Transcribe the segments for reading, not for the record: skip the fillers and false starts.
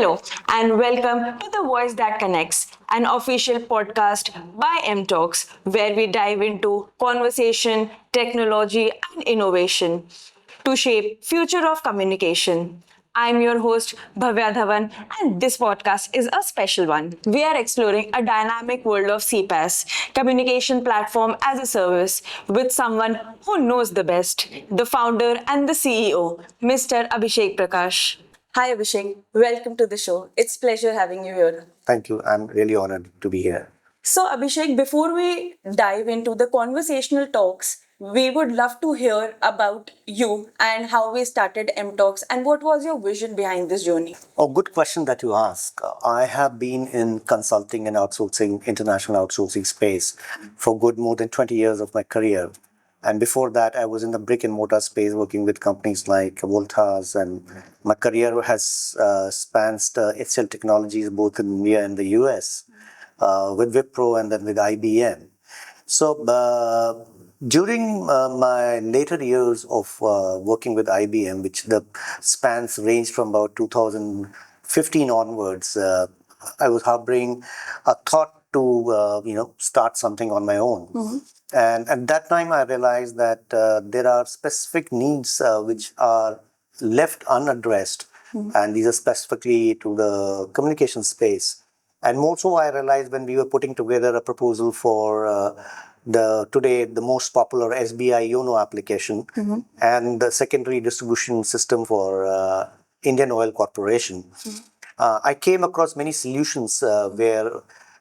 Hello, and welcome to The Voice That Connects, an official podcast by M Talks, where we dive into conversation, technology, and innovation to shape future of communication. I'm your host Bhavya Dhawan, and this podcast is a special one. We are exploring a dynamic world of CPaaS, communication platform as a service, with someone who knows the best, the founder and the CEO, Mr. Abhishek Prakash. Hi Abhishek, welcome to the show. It's pleasure having you here. Thank you. I'm really honored to be here. So Abhishek, before we dive into the conversational talks, we would love to hear about you and how we started M Talks and what was your vision behind this journey. Oh, good question that you ask. I have been in consulting and outsourcing, international outsourcing space for good more than 20 years of my career. And before that, I was in the brick and mortar space working with companies like Voltas. And my career has spanned HCL Technologies both in India and the US, with Wipro and then with IBM. So, during my later years of working with IBM, which the spans ranged from about 2015 onwards, I was harboring a thought to start something on my own. And at that time, I realized that there are specific needs which are left unaddressed, and these are specifically to the communication space. And more so, I realized when we were putting together a proposal for the most popular SBI YONO application and the secondary distribution system for Indian Oil Corporation. I came across many solutions where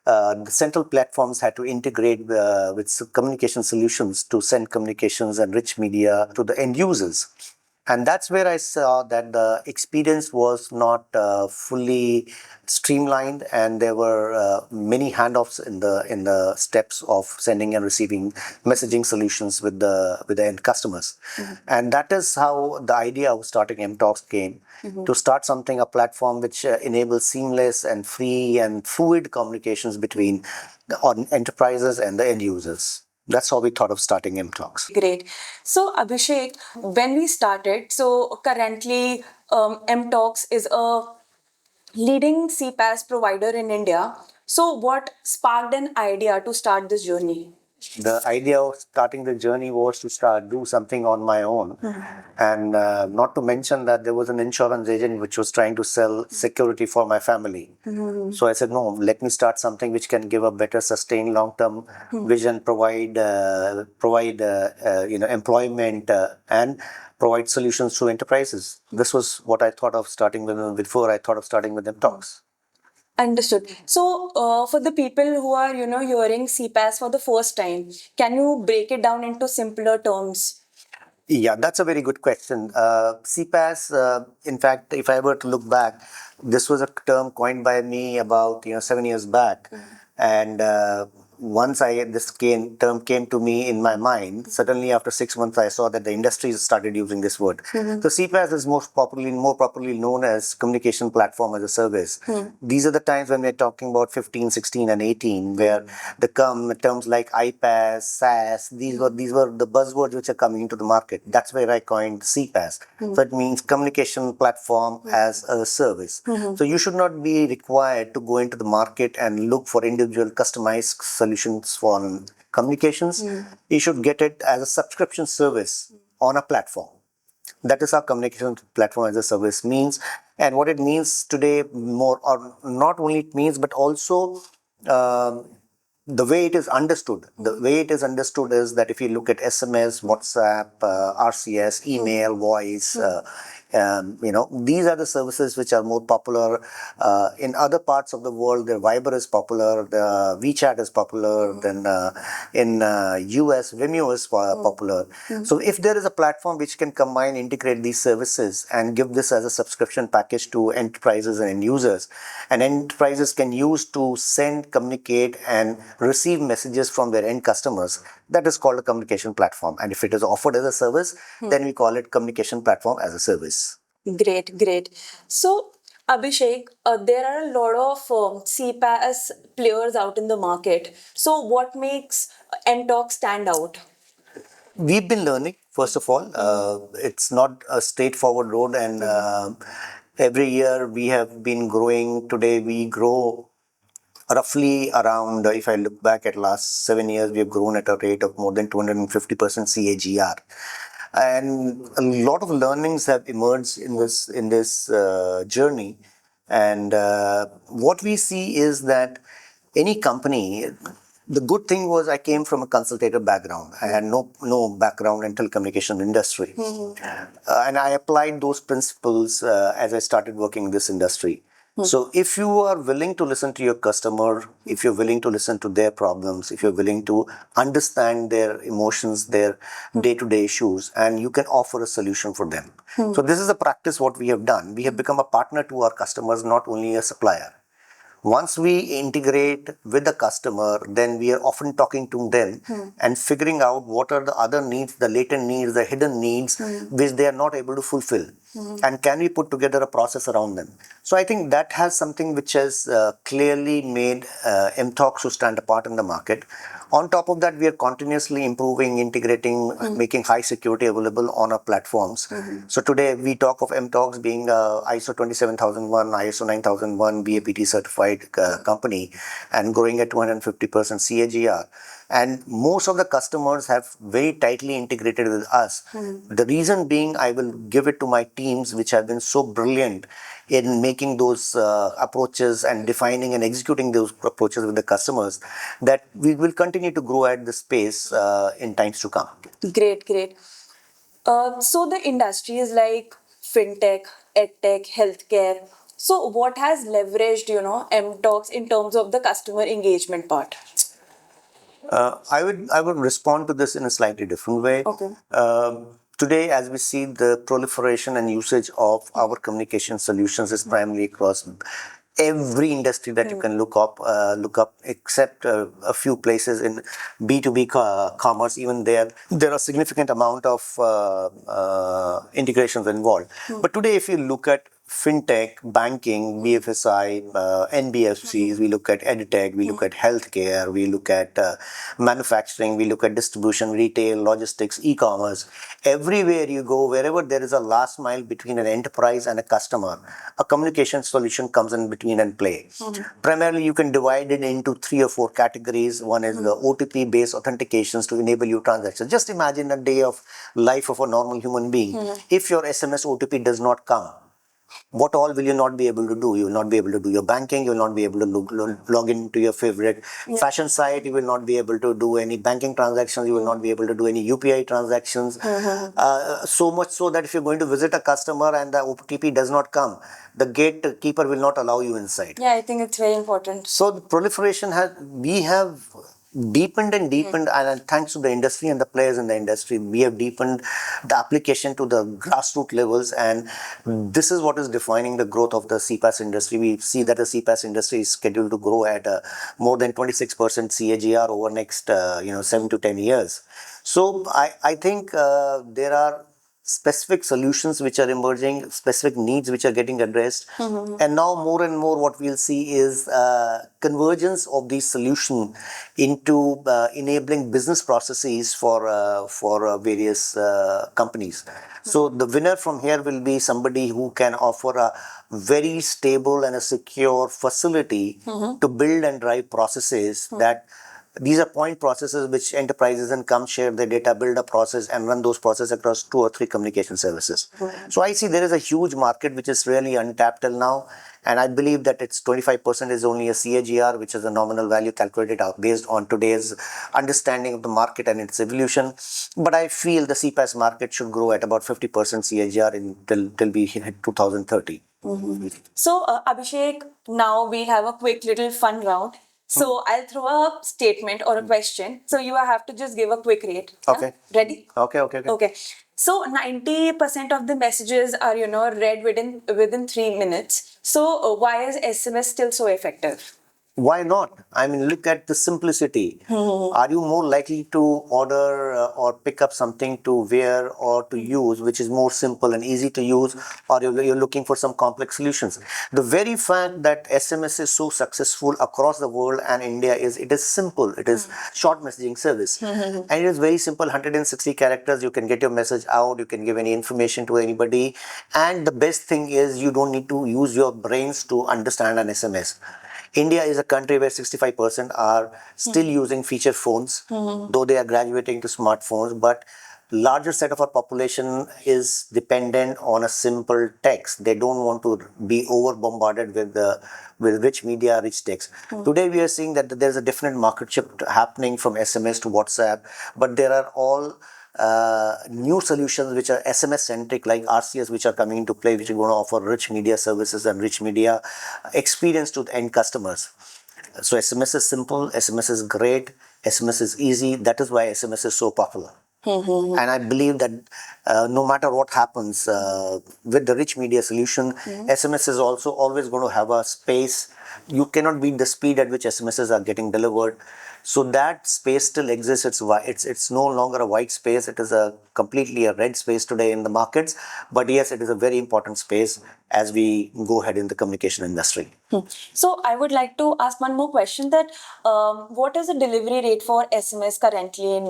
the central platforms had to integrate with communication solutions to send communications and rich media to the end users. And that's where I saw that the experience was not fully streamlined, and there were many handoffs in the steps of sending and receiving messaging solutions with the end customers. And that is how the idea of starting M Talks came, to start something, a platform which enables seamless and free and fluid communications between the enterprises and the end users. That's how we thought of starting M Talks. Great. So Abhishek, when we started, so currently M Talks is a leading CPaaS provider in India. So what sparked an idea to start this journey? The idea of starting the journey was to do something on my own. And not to mention that there was an insurance agent which was trying to sell security for my family. So I said, no, let me start something which can give a better sustained long-term vision, provide employment, and provide solutions to enterprises. This was what I thought of starting with before I thought of starting with them talks. Understood. So, for the people who are, hearing CPaaS for the first time, can you break it down into simpler terms? Yeah, that's a very good question. CPaaS, in fact, if I were to look back, this was a term coined by me about 7 years back, and once this term came to me in my mind, suddenly after 6 months, I saw that the industry started using this word. So CPaaS is more properly known as communication platform as a service. These are the times when we're talking about 15, 16, and 18, where the terms like iPaaS, SaaS, these were the buzzwords which are coming into the market. That's where I coined CPaaS. So it means communication platform as a service. So you should not be required to go into the market and look for individual customized solutions for communications. You should get it as a subscription service on a platform. That is how communication platform as a service means. And what it means today, more or not only it means, but also the way it is understood. The way it is understood is that if you look at SMS, WhatsApp, RCS, email, voice, these are the services which are more popular. In other parts of the world, the Viber is popular, the WeChat is popular, then in US, Vimeo is popular. So if there is a platform which can combine, integrate these services and give this as a subscription package to enterprises and end users, and enterprises can use to send, communicate, and receive messages from their end customers, that is called a communication platform. And if it is offered as a service, then we call it communication platform as a service. Great, great. So, Abhishek, there are a lot of CPaaS players out in the market. So, what makes NTalk stand out? We've been learning, first of all. It's not a straightforward road, and Every year we have been growing. Today we grow roughly around, if I look back at last 7 years, we have grown at a rate of more than 250% CAGR. And a lot of learnings have emerged in this journey. And what we see is that any company, the good thing was I came from a consultative background. I had no background in telecommunication industry, and I applied those principles as I started working in this industry. So if you are willing to listen to your customer, if you're willing to listen to their problems, if you're willing to understand their emotions, their day-to-day issues, and you can offer a solution for them. So this is a practice what we have done. We have become a partner to our customers, not only a supplier. Once we integrate with the customer, then we are often talking to them and figuring out what are the other needs, the latent needs, the hidden needs, which they are not able to fulfill. And can we put together a process around them? So I think that has something which has clearly made MTalks to stand apart in the market. On top of that, we are continuously improving, integrating, making high security available on our platforms. So today we talk of MTalks being ISO 27001, ISO 9001 BAPT certified company and growing at 250% CAGR. And most of the customers have very tightly integrated with us. The reason being, I will give it to my teams, which have been so brilliant in making those approaches and defining and executing those approaches with the customers, that we will continue to grow at this pace in times to come. Great, great. So the industries like fintech, edtech, healthcare. So what has leveraged, MTalks in terms of the customer engagement part? I would respond to this in a slightly different way. Okay. Today, as we see, the proliferation and usage of our communication solutions is primarily across every industry that you can look up, except a few places in B2B commerce. Even there are significant amount of integrations involved. But today, if you look at fintech, banking, BFSI, NBFCs, we look at edtech, we look at healthcare, we look at manufacturing, we look at distribution, retail, logistics, e-commerce. Everywhere you go, wherever there is a last mile between an enterprise and a customer, a communication solution comes in between and play. Primarily, you can divide it into 3 or 4 categories. One is the OTP-based authentications to enable you transactions. Just imagine a day of life of a normal human being. If your SMS OTP does not come, what all will you not be able to do? You will not be able to do your banking. You will not be able to log into your favorite fashion site. You will not be able to do any banking transactions. You will not be able to do any UPI transactions. So much so that if you're going to visit a customer and the OTP does not come, the gatekeeper will not allow you inside. Yeah, I think it's very important. So the proliferation we have deepened and deepened, and thanks to the industry and the players in the industry, we have deepened the application to the grassroots levels, and this is what is defining the growth of the CPaaS industry. We see that the CPaaS industry is scheduled to grow at more than 26% CAGR over next 7 to 10 years. So I think there are specific solutions which are emerging, specific needs which are getting addressed. And now more and more what we'll see is convergence of these solutions into enabling business processes for various companies. So the winner from here will be somebody who can offer a very stable and a secure facility to build and drive processes that these are point processes which enterprises and come share their data, build a process and run those processes across 2 or 3 communication services. So I see there is a huge market which is really untapped till now. And I believe that it's 25% is only a CAGR, which is a nominal value calculated out based on today's understanding of the market and its evolution. But I feel the CPaaS market should grow at about 50% CAGR till we hit 2030. So, Abhishek, now we'll have a quick little fun round. So, I'll throw a statement or a question. So, you have to just give a quick rate. Okay. Ready? Okay. Okay. So 90% of the messages are, read within 3 minutes. So why is SMS still so effective? Why not? I mean, look at the simplicity. Are you more likely to order or pick up something to wear or to use, which is more simple and easy to use, or you're looking for some complex solutions? The very fact that SMS is so successful across the world and India is it is simple. It is short messaging service, and it is very simple. 160 characters. You can get your message out. You can give any information to anybody, and the best thing is you don't need to use your brains to understand an SMS. India is a country where 65% are still using feature phones, though they are graduating to smartphones. But larger set of our population is dependent on a simple text. They don't want to be over bombarded with rich media, rich text. Today we are seeing that there's a definite market shift happening from SMS to WhatsApp, but there are all new solutions which are SMS centric, like RCS, which are coming into play, which are going to offer rich media services and rich media experience to the end customers. So SMS is simple, SMS is great, SMS is easy. That is why SMS is so popular. And I believe that no matter what happens with the rich media solution, SMS is also always going to have a space. You cannot beat the speed at which SMSs are getting delivered. So that space still exists. It's no longer a white space. It is a completely a red space today in the markets. But yes, it is a very important space as we go ahead in the communication industry. So I would like to ask one more question that what is the delivery rate for SMS currently in,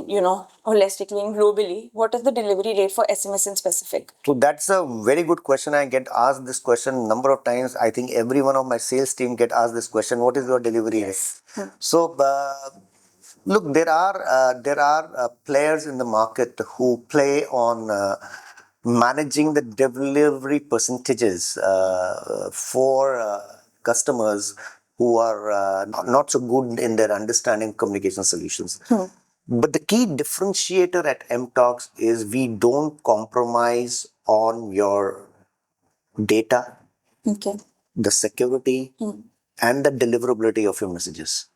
holistically and globally? What is the delivery rate for SMS in specific? So that's a very good question. I get asked this question a number of times. I think every one of my sales team get asked this question. What is your delivery rate? So look, there are players in the market who play on managing the delivery percentages for customers who are not so good in their understanding communication solutions. But the key differentiator at MTalks is we don't compromise on your data, Okay. the security, and the deliverability of your messages.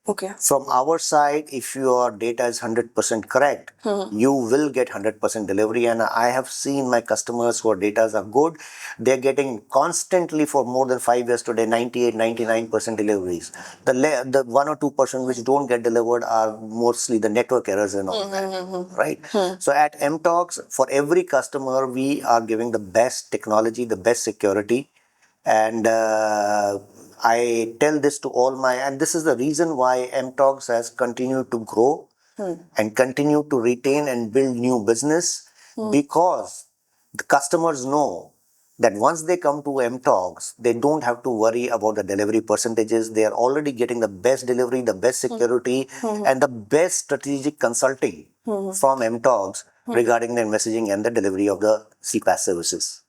Okay. From our side, if your data is 100% correct, you will get 100% delivery. And I have seen my customers whose data are good, they're getting constantly for more than 5 years today 98, 99% deliveries. The 1 or 2% which don't get delivered are mostly the network errors and all that, right? So at MTalks, for every customer, we are giving the best technology, the best security. And I tell this to all my, and this is the reason why MTalks has continued to grow and continue to retain and build new business, because the customers know that once they come to MTalks, they don't have to worry about the delivery percentages. They are already getting the best delivery, the best security, and the best strategic consulting from MTalks regarding their messaging and the delivery of the CPaaS services.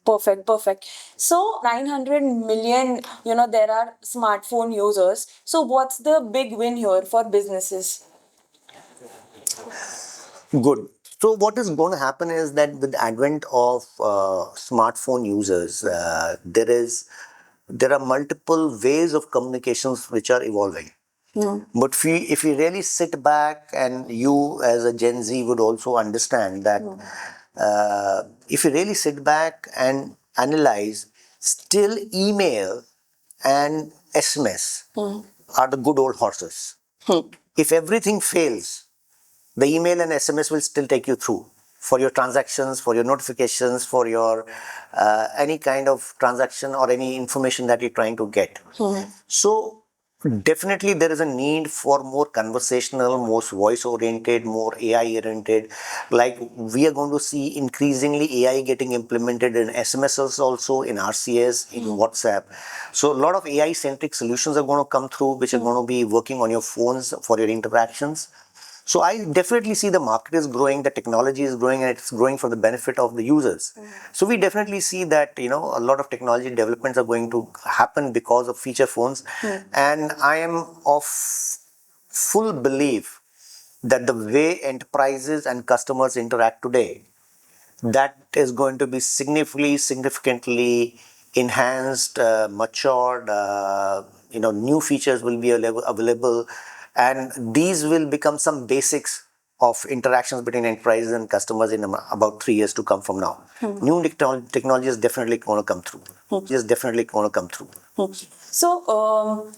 Perfect, perfect. So 900 million, there are smartphone users. So what's the big win here for businesses? Good. So what is going to happen is that with the advent of smartphone users, there are multiple ways of communications which are evolving. But if we really sit back, and you as a Gen Z would also understand that if you really sit back and analyze, still email and SMS are the good old horses. If everything fails, the email and SMS will still take you through for your transactions, for your notifications, for your any kind of transaction or any information that you're trying to get. So definitely there is a need for more conversational, more voice oriented, more AI oriented. Like we are going to see increasingly AI getting implemented in SMSs also, in RCS, in WhatsApp. So a lot of AI centric solutions are going to come through, which are going to be working on your phones for your interactions. So I definitely see the market is growing, the technology is growing, and it's growing for the benefit of the users. So we definitely see that, a lot of technology developments are going to happen because of feature phones. And I am of full belief that the way enterprises and customers interact today, that is going to be significantly enhanced, matured, new features will be available, and these will become some basics of interactions between enterprises and customers in about 3 years to come from now. New technology is definitely going to come through. Is definitely going to come through. So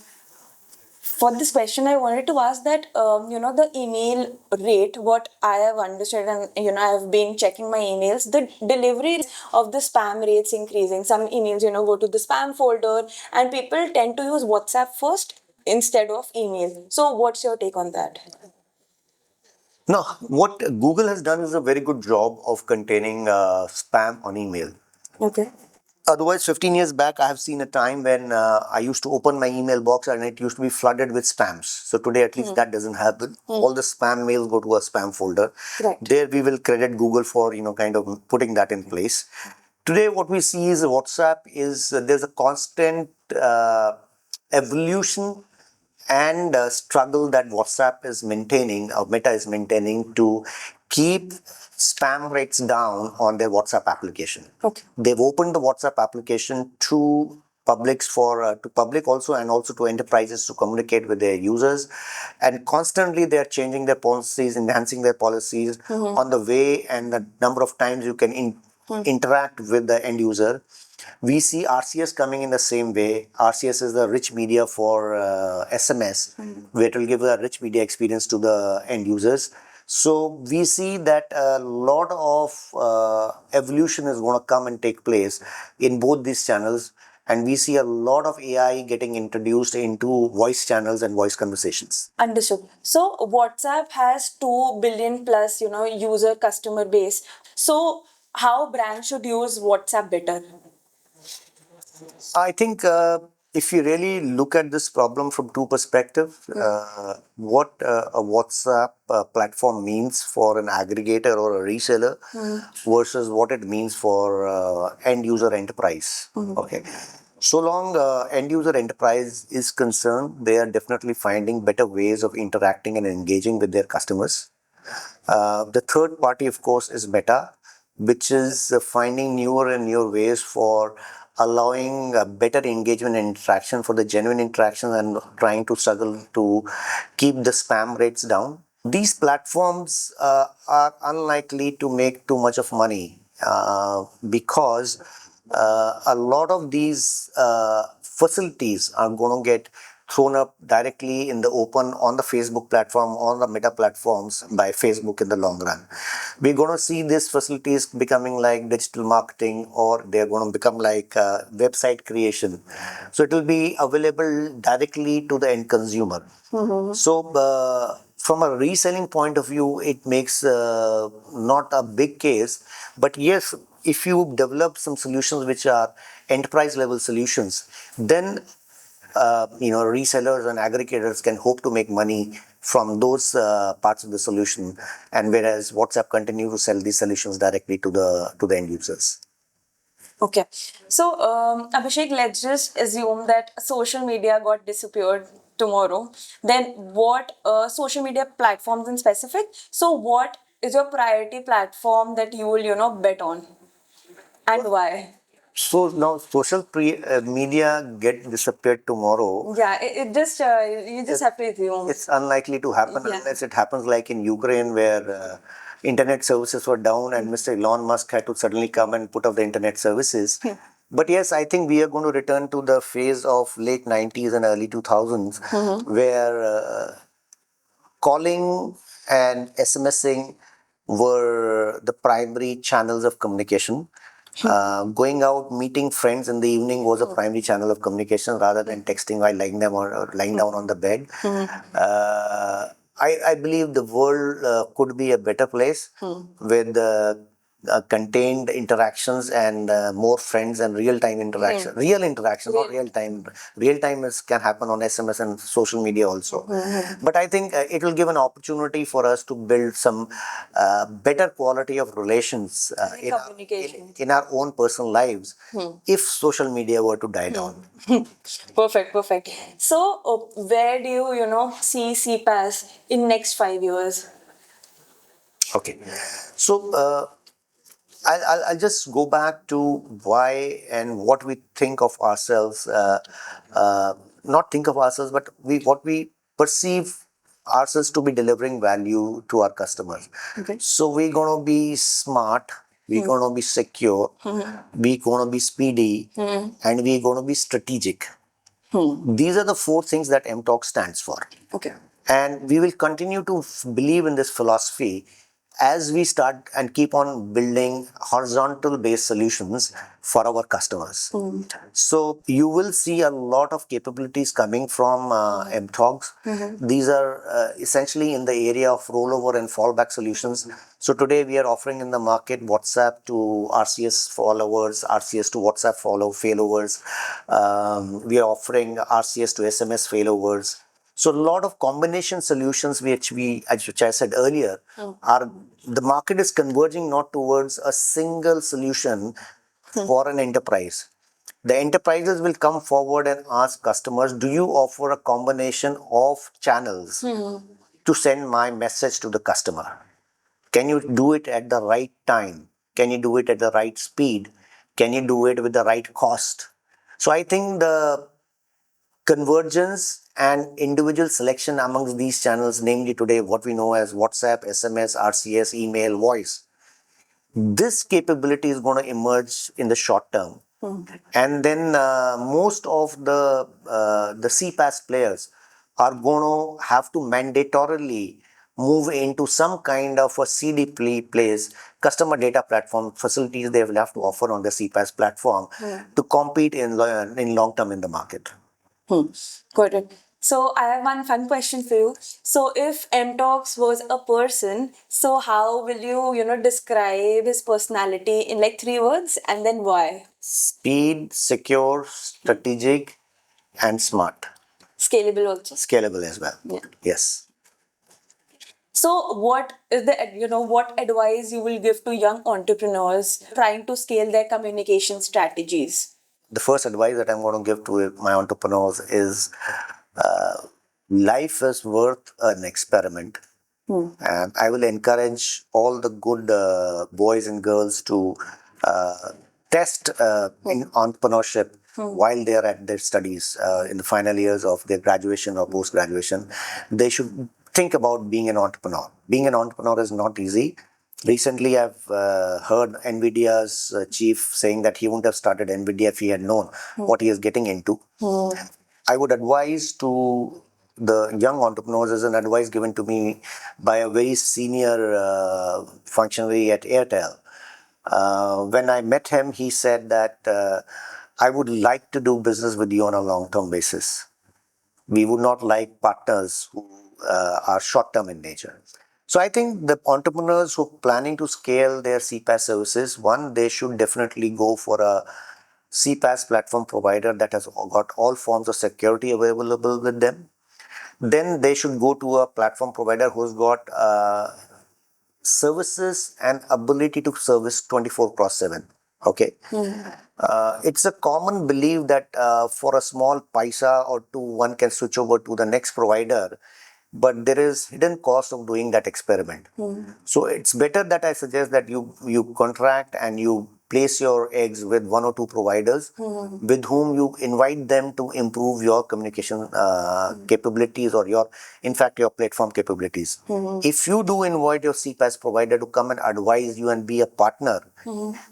For this question, I wanted to ask that the email rate. What I have understood, and I have been checking my emails. The delivery of the spam rates increasing. Some emails go to the spam folder, and people tend to use WhatsApp first instead of email. So, what's your take on that? Now, what Google has done is a very good job of containing spam on email. Okay. Otherwise, 15 years back, I have seen a time when I used to open my email box and it used to be flooded with spams. So today, at least that doesn't happen. All the spam mails go to a spam folder. Right. There, we will credit Google for, kind of putting that in place. Today, what we see is WhatsApp is there's a constant evolution and struggle that WhatsApp is maintaining, or Meta is maintaining, to keep spam rates down on their WhatsApp application. Okay. They've opened the WhatsApp application to publics to public also, and also to enterprises to communicate with their users, and constantly they are changing their policies, enhancing their policies on the way and the number of times you can interact with the end user. We see RCS coming in the same way. RCS is the rich media for SMS, where it will give a rich media experience to the end users. So we see that a lot of evolution is going to come and take place in both these channels. And we see a lot of AI getting introduced into voice channels and voice conversations. Understood. So WhatsApp has 2 billion plus, user customer base. So how brands should use WhatsApp better? I think if you really look at this problem from two perspectives, what a WhatsApp platform means for an aggregator or a reseller versus what it means for end user enterprise. Okay. So long end user enterprise is concerned, they are definitely finding better ways of interacting and engaging with their customers. The third party, of course, is Meta, which is finding newer and newer ways for allowing better engagement and interaction for the genuine interactions, and trying to struggle to keep the spam rates down. These platforms are unlikely to make too much of money because a lot of these facilities are going to get thrown up directly in the open on the Facebook platform, on the Meta platforms by Facebook in the long run. We're going to see these facilities becoming like digital marketing, or they're going to become like website creation. So it will be available directly to the end consumer. So from a reselling point of view, it makes not a big case. But yes, if you develop some solutions which are enterprise level solutions, then resellers and aggregators can hope to make money from those parts of the solution, and whereas WhatsApp continue to sell these solutions directly to the end users. Okay. So, Abhishek, let's just assume that social media got disappeared tomorrow. Then what social media platforms in specific? So what is your priority platform that you will, bet on? And why? So now media get disappeared tomorrow. Yeah, it just you just have to assume. It's unlikely to happen Yeah. unless it happens like in Ukraine, where internet services were down and Mr. Elon Musk had to suddenly come and put up the internet services. But yes, I think we are going to return to the phase of late 90s and early 2000s, where calling and SMSing were the primary channels of communication. Going out, meeting friends in the evening was a primary channel of communication rather than texting while lying down or lying down on the bed. I believe the world could be a better place with contained interactions and more friends and real-time interaction. Real interaction, not real-time. Real-time can happen on SMS and social media also. But I think it will give an opportunity for us to build some better quality of relations in our own personal lives if social media were to die down. Perfect, perfect. So, where do you, see CPaaS in next 5 years? Okay. So, I'll just go back to why and what we think of ourselves, not think of ourselves, but what we perceive ourselves to be delivering value to our customers. Okay. So we're going to be smart, we're going to be secure, we're going to be speedy, and we're going to be strategic. These are the four things that MTalk stands for. Okay. And we will continue to believe in this philosophy as we start and keep on building horizontal based solutions for our customers. So you will see a lot of capabilities coming from MTalks. These are essentially in the area of rollover and fallback solutions. So today we are offering in the market WhatsApp to RCS followers, RCS to WhatsApp failovers. We are offering RCS to SMS failovers. So a lot of combination solutions which I said earlier are the market is converging not towards a single solution for an enterprise. The enterprises will come forward and ask customers, do you offer a combination of channels to send my message to the customer? Can you do it at the right time? Can you do it at the right speed? Can you do it with the right cost? So I think the convergence and individual selection amongst these channels, namely today what we know as WhatsApp, SMS, RCS, email, voice, this capability is going to emerge in the short term. And then most of the CPaaS players are going to have to mandatorily move into some kind of a CDP place, customer data platform facilities they will have to offer on the CPaaS platform to compete in long term in the market. Got it. So I have one fun question for you. So if MTalks was a person, so how will you describe his personality in like 3 words, and then why? Speed, secure, strategic, and smart. Scalable also. Scalable as well. Yeah. Yes. So what is what advice you will give to young entrepreneurs trying to scale their communication strategies? The first advice that I'm going to give to my entrepreneurs is life is worth an experiment. And I will encourage all the good boys and girls to test in entrepreneurship while they are at their studies in the final years of their graduation or post-graduation. They should think about being an entrepreneur. Being an entrepreneur is not easy. Recently, I've heard NVIDIA's chief saying that he wouldn't have started NVIDIA if he had known what he is getting into. I would advise to the young entrepreneurs, as an advice given to me by a very senior functionary at Airtel. When I met him, he said that I would like to do business with you on a long-term basis. We would not like partners who are short-term in nature. So I think the entrepreneurs who are planning to scale their CPaaS services, one, they should definitely go for a CPaaS platform provider that has got all forms of security available with them. Then they should go to a platform provider who's got services and ability to service 24/7. Okay. It's a common belief that for a small paisa or two, one can switch over to the next provider, but there is hidden cost of doing that experiment. So it's better that I suggest that you contract and you place your eggs with one or two providers with whom you invite them to improve your communication capabilities or your platform capabilities. If you do invite your CPaaS provider to come and advise you and be a partner,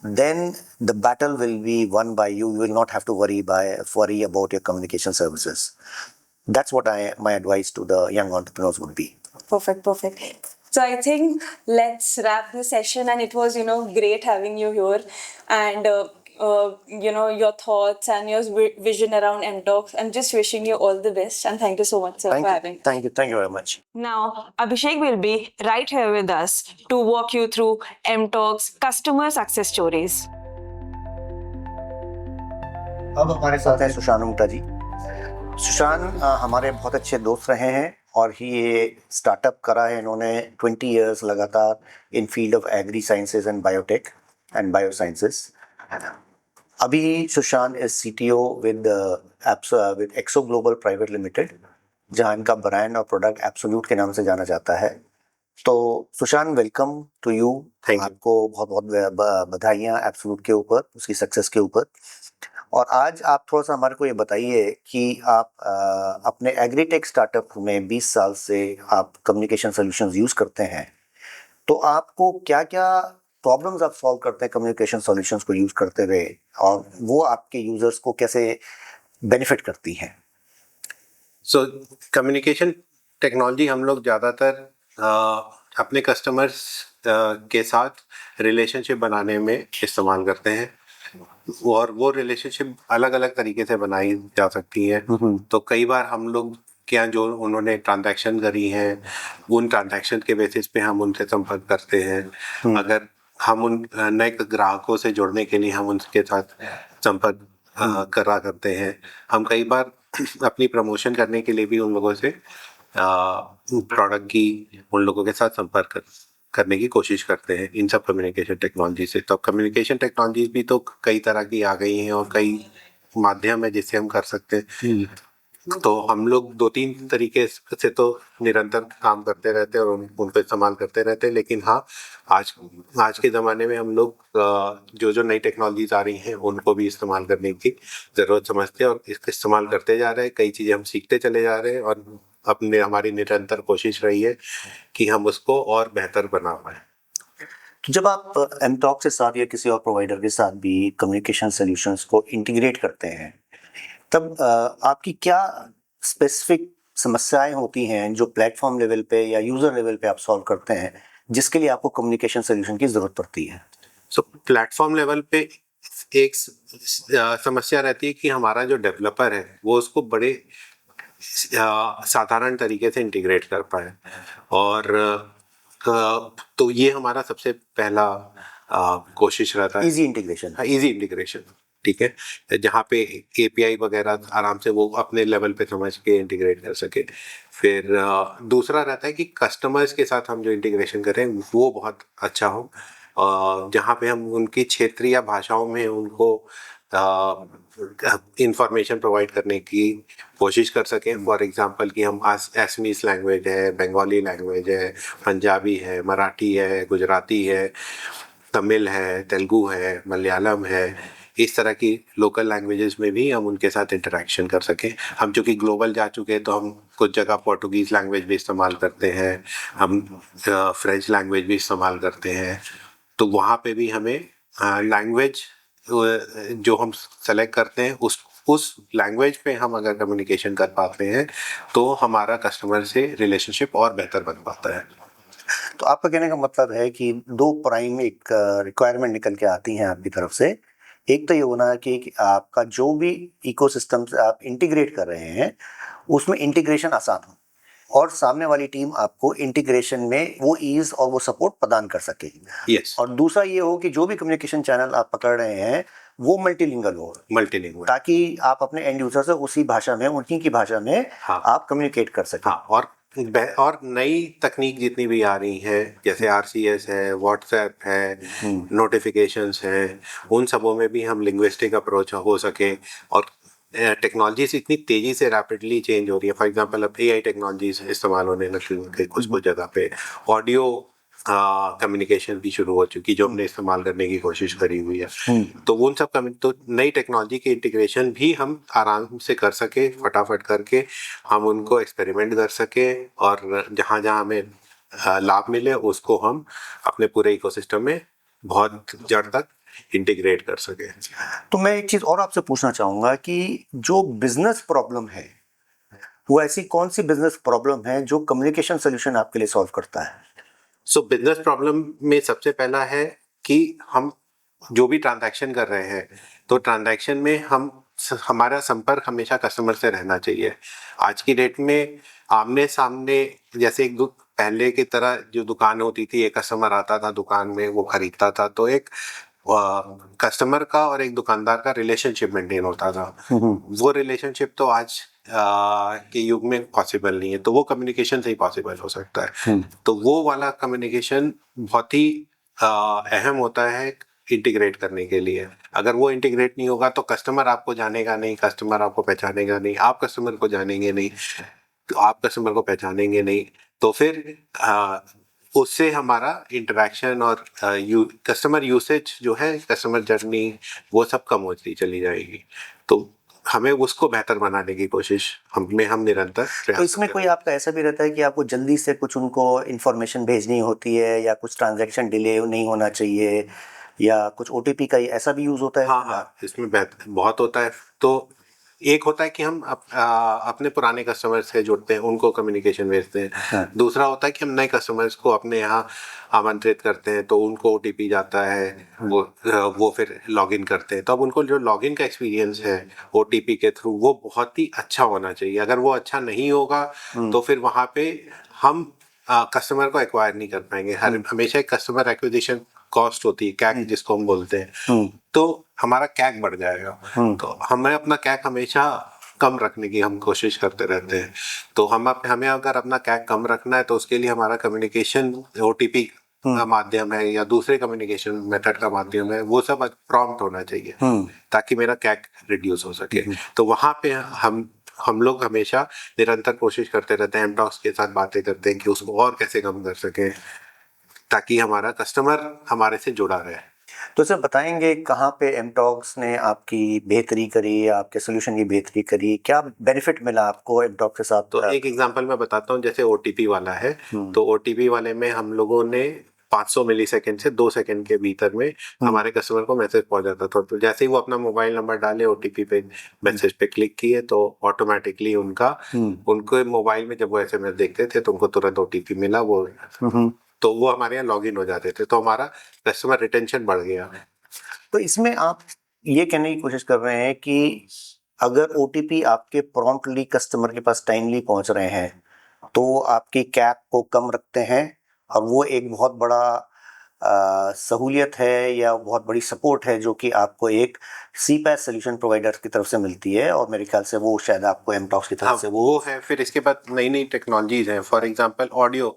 then the battle will be won by you. You will not have to worry about your communication services. That's what my advice to the young entrepreneurs would be. Perfect. So I think let's wrap the session, and it was great having you here, and your thoughts and your vision around MTalks. I'm just wishing you all the best, and thank you so much, sir, for having. Thank you very much. Now, Abhishek will be right here with us to walk you through MTalks customer success stories. अब हमारे साथ हैं सुशान मुक्ता जी। सुशान हमारे बहुत अच्छे दोस्त रहे हैं और ये स्टार्टअप करा है इन्होंने 20 इयर्स लगातार in field of agri sciences and biotech and biosciences. अभी Sushan is CTO with Exo Global Private Limited, जहां इनका ब्रांड और प्रोडक्ट एब्सोल्यूट के नाम से जाना जाता है। तो सुशान, वेलकम टू यू। आपको बहुत बहुत बधाइयाँ एब्सोल्यूट के ऊपर, उसकी सक्सेस के ऊपर। और आज आप थोड़ा सा हमारे को ये बताइए कि आप अपने एग्रीटेक स्टार्टअप में 20 साल से आप कम्युनिकेशन सॉल्यूशंस यूज करते हैं, तो आपको क्या क्या प्रॉब्लम्स आप सॉल्व करते हैं कम्युनिकेशन सॉल्यूशंस को यूज करते हुए, और वो आपके यूजर्स को कैसे बेनिफिट करती हैं? सो कम्युनिकेशन टेक्नोलॉजी हम लोग ज़्यादातर अपने कस्टमर्स के साथ रिलेशनशिप बनाने में इस्तेमाल करते हैं, और वो रिलेशनशिप अलग अलग तरीके से बनाई जा सकती है। तो कई बार हम लोग क्या जो उन्होंने ट्रांजैक्शन करी है उन ट्रांजैक्शन के बेसिस पे हम उनसे संपर्क करते हैं। अगर हम उन नए ग्राहकों से जुड़ने के लिए हम उनके साथ संपर्क करा करते हैं। हम कई बार अपनी प्रमोशन करने के लिए भी उन लोगों से प्रोडक्ट की उन लोगों के साथ संपर्क करने की कोशिश करते हैं इन सब कम्युनिकेशन टेक्नोलॉजी से। तो कम्युनिकेशन टेक्नोलॉजी भी तो कई तरह की आ गई हैं और कई माध्यम है जिससे हम कर सकते हैं। तो हम लोग 2-3 तरीके से तो निरंतर काम करते रहते हैं और उन पे इस्तेमाल करते रहते हैं। लेकिन हाँ, आज के ज़माने में हम लोग जो नई टेक्नोलॉजीज आ रही हैं उनको भी इस्तेमाल करने की ज़रूरत समझते हैं और इसका इस्तेमाल करते जा रहे हैं। कई चीज़ें हम सीखते चले जा रहे हैं और हमारी निरंतर कोशिश रही है कि हम उसको और बेहतर बना पाएँ। तो जब आप एमटॉक के साथ या किसी और प्रोवाइडर के साथ भी कम्युनिकेशन सॉल्यूशंस को इंटीग्रेट करते हैं, तब आपकी क्या स्पेसिफिक समस्याएं होती हैं जो प्लेटफॉर्म लेवल पे या यूजर लेवल पे आप सॉल्व करते हैं, जिसके लिए आपको कम्युनिकेशन सॉल्यूशन की जरूरत पड़ती है? सो प्लेटफॉर्म लेवल पे एक समस्या रहती है कि हमारा जो डेवलपर है वो उसको बड़े साधारण तरीके से इंटीग्रेट कर पाए, और तो ये हमारा सबसे पहला कोशिश रहता है। Easy integration. हाँ, इजी इंटीग्रेशन, ठीक है, जहाँ पे API वगैरह आराम से वो अपने लेवल पे समझ के इंटीग्रेट कर सके। फिर दूसरा रहता है कि कस्टमर्स के साथ हम जो इंटीग्रेशन करें वो बहुत अच्छा हो, जहाँ पे हम उनकी क्षेत्रीय भाषाओं में उनको इंफॉर्मेशन प्रोवाइड करने की कोशिश कर सकें। फॉर एग्जांपल कि हम असमीज लैंग्वेज है, बंगाली लैंग्वेज है, पंजाबी है, मराठी है, गुजराती है, तमिल है, तेलुगु है, मलयालम है, इस तरह की लोकल लैंग्वेजेस में भी हम उनके साथ इंटरेक्शन कर सकें। हम चूँकि ग्लोबल जा चुके हैं तो हम कुछ जगह पोर्टुगीज़ लैंग्वेज भी इस्तेमाल करते हैं, हम फ्रेंच लैंग्वेज भी इस्तेमाल करते हैं। तो वहाँ पे भी हमें लैंग्वेज जो हम सेलेक्ट करते हैं उस लैंग्वेज पे हम अगर कम्युनिकेशन कर पाते हैं तो हमारा कस्टमर से रिलेशनशिप और बेहतर बन पाता है। तो आपका कहने का मतलब है कि दो प्राइम एक रिक्वायरमेंट निकल के आती हैं आपकी तरफ से। एक तो ये होना है कि आपका जो भी इकोसिस्टम से आप इंटीग्रेट कर रहे हैं उसमें इंटीग्रेशन आसान हो और सामने वाली टीम आपको इंटीग्रेशन में वो ईज और वो सपोर्ट प्रदान कर सके। यस। और दूसरा ये हो कि जो भी कम्युनिकेशन चैनल आप पकड़ रहे हैं वो मल्टीलिंगुअल हो, ताकि आप अपने एंड यूजर से उसी भाषा में, उनकी की भाषा में हाँ, आप कम्युनिकेट कर सकें। हाँ, और नई तकनीक जितनी भी आ रही है जैसे RCS है, व्हाट्सएप है, नोटिफिकेशंस हैं, उन सबों में भी हम लिंग्विस्टिक अप्रोच हो सके। और टेक्नोलॉजीज इतनी तेजी से रैपिडली चेंज हो रही है। फॉर एग्जांपल अब AI टेक्नोलॉजीज इस्तेमाल होने लगी है कुछ जगह पे, ऑडियो कम्युनिकेशन भी शुरू हो चुकी जो हमने इस्तेमाल करने की कोशिश करी हुई है। तो उन सब तो नई टेक्नोलॉजी के इंटीग्रेशन भी हम आराम से कर सके, फटाफट करके हम उनको एक्सपेरिमेंट कर सके और जहाँ जहाँ हमें लाभ मिले उसको हम अपने पूरे इकोसिस्टम में बहुत जड़ तक इंटीग्रेट कर सके। तो मैं एक चीज और आपसे पूछना चाहूंगा कि जो बिजनेस प्रॉब्लम है वो ऐसी कौन सी बिजनेस प्रॉब्लम है जो कम्युनिकेशन सोल्यूशन आपके लिए सॉल्व करता है? सो बिजनेस प्रॉब्लम में सबसे पहला है कि हम जो भी ट्रांजैक्शन कर रहे हैं तो ट्रांजैक्शन में हमारा संपर्क हमेशा कस्टमर से रहना चाहिए। आज की डेट में आमने सामने जैसे पहले की तरह जो दुकान होती थी, एक कस्टमर आता था दुकान में, वो खरीदता था, तो एक कस्टमर का और एक दुकानदार का रिलेशनशिप मेंटेन होता था। वो रिलेशनशिप तो आज के युग में पॉसिबल नहीं है, तो वो कम्युनिकेशन से ही पॉसिबल हो सकता है। तो वो वाला कम्युनिकेशन बहुत ही अहम होता है इंटीग्रेट करने के लिए। अगर वो इंटीग्रेट नहीं होगा तो कस्टमर आपको जानेगा नहीं, कस्टमर आपको पहचानेगा नहीं, आप कस्टमर को जानेंगे नहीं, तो आप कस्टमर को पहचानेंगे नहीं, तो फिर उससे हमारा इंटरेक्शन और कस्टमर यूसेज जो है, कस्टमर जर्नी, वो सब कम होती चली जाएगी। तो हमें उसको बेहतर बनाने की कोशिश हम निरंतर तो इसमें कोई आपका ऐसा भी रहता है कि आपको जल्दी से कुछ उनको इन्फॉर्मेशन भेजनी होती है या कुछ ट्रांजैक्शन डिले नहीं होना चाहिए या कुछ OTP का ऐसा भी यूज होता है? हाँ, इसमें बहुत होता है। तो एक होता है कि हम अपने पुराने कस्टमर से जुड़ते हैं, उनको कम्युनिकेशन भेजते हैं। दूसरा होता है कि हम नए कस्टमर्स को अपने यहाँ आमंत्रित करते हैं, तो उनको ओटीपी जाता है, वो फिर लॉगिन करते हैं। तो अब उनको जो लॉगिन का एक्सपीरियंस है ओटीपी के थ्रू, वो बहुत ही अच्छा होना चाहिए। अगर वो अच्छा नहीं होगा तो फिर वहाँ पे हम कस्टमर को एक्वायर नहीं कर पाएंगे। हमेशा एक कस्टमर एक्विजिशन कॉस्ट होती है, कैक जिसको हम बोलते हैं, तो हमारा कैक बढ़ जाएगा। तो हमें अपना कैक हमेशा कम रखने की हम कोशिश करते रहते हैं। तो हमें अगर अपना कैक कम रखना है तो उसके लिए हमारा कम्युनिकेशन ओटीपी का माध्यम है या दूसरे कम्युनिकेशन मेथड का माध्यम है, वो सब प्रॉम्प्ट होना चाहिए ताकि मेरा कैक रिड्यूस हो सके। तो वहां पे हम लोग हमेशा निरंतर कोशिश करते रहते हैं, एमटॉक्स के साथ बातें करते हैं कि उसको और कैसे कम कर सके ताकि हमारा कस्टमर हमारे से जुड़ा रहे। तो सर बताएंगे कहाँ पे एमटॉक्स ने आपकी बेहतरी करी, आपके सोल्यूशन की बेहतरी करी, क्या बेनिफिट मिला आपको एमटॉक्स के साथ? तो एक एग्जांपल मैं बताता हूँ, जैसे ओटीपी वाला है, तो ओटीपी वाले में हम लोगों ने 500 मिली सेकेंड से 2 सेकेंड के भीतर में हमारे कस्टमर को मैसेज पहुंच जाता था। तो जैसे ही वो अपना मोबाइल नंबर डाले, ओटीपी पे मैसेज पे क्लिक किए, तो ऑटोमेटिकली उनके मोबाइल में जब वो एसएमएस देखते थे तो उनको तुरंत ओटीपी मिला, तो वो हमारे यहाँ लॉग इन हो जाते थे। तो हमारा कस्टमर रिटेंशन बढ़ गया। तो इसमें आप ये कहने की कोशिश कर रहे हैं कि अगर ओटीपी आपके प्रॉम्प्टली कस्टमर के पास टाइमली पहुंच रहे हैं तो आपकी कैक को कम रखते हैं, और वो एक बहुत बड़ा सहूलियत है या बहुत बड़ी सपोर्ट है जो कि आपको एक सीपैस सोल्यूशन प्रोवाइडर की तरफ से मिलती है, और मेरे ख्याल से वो शायद आपको एमटॉक्स की तरफ से वो है। फिर इसके बाद नई नई टेक्नोलॉजीज हैं, फॉर एग्जांपल ऑडियो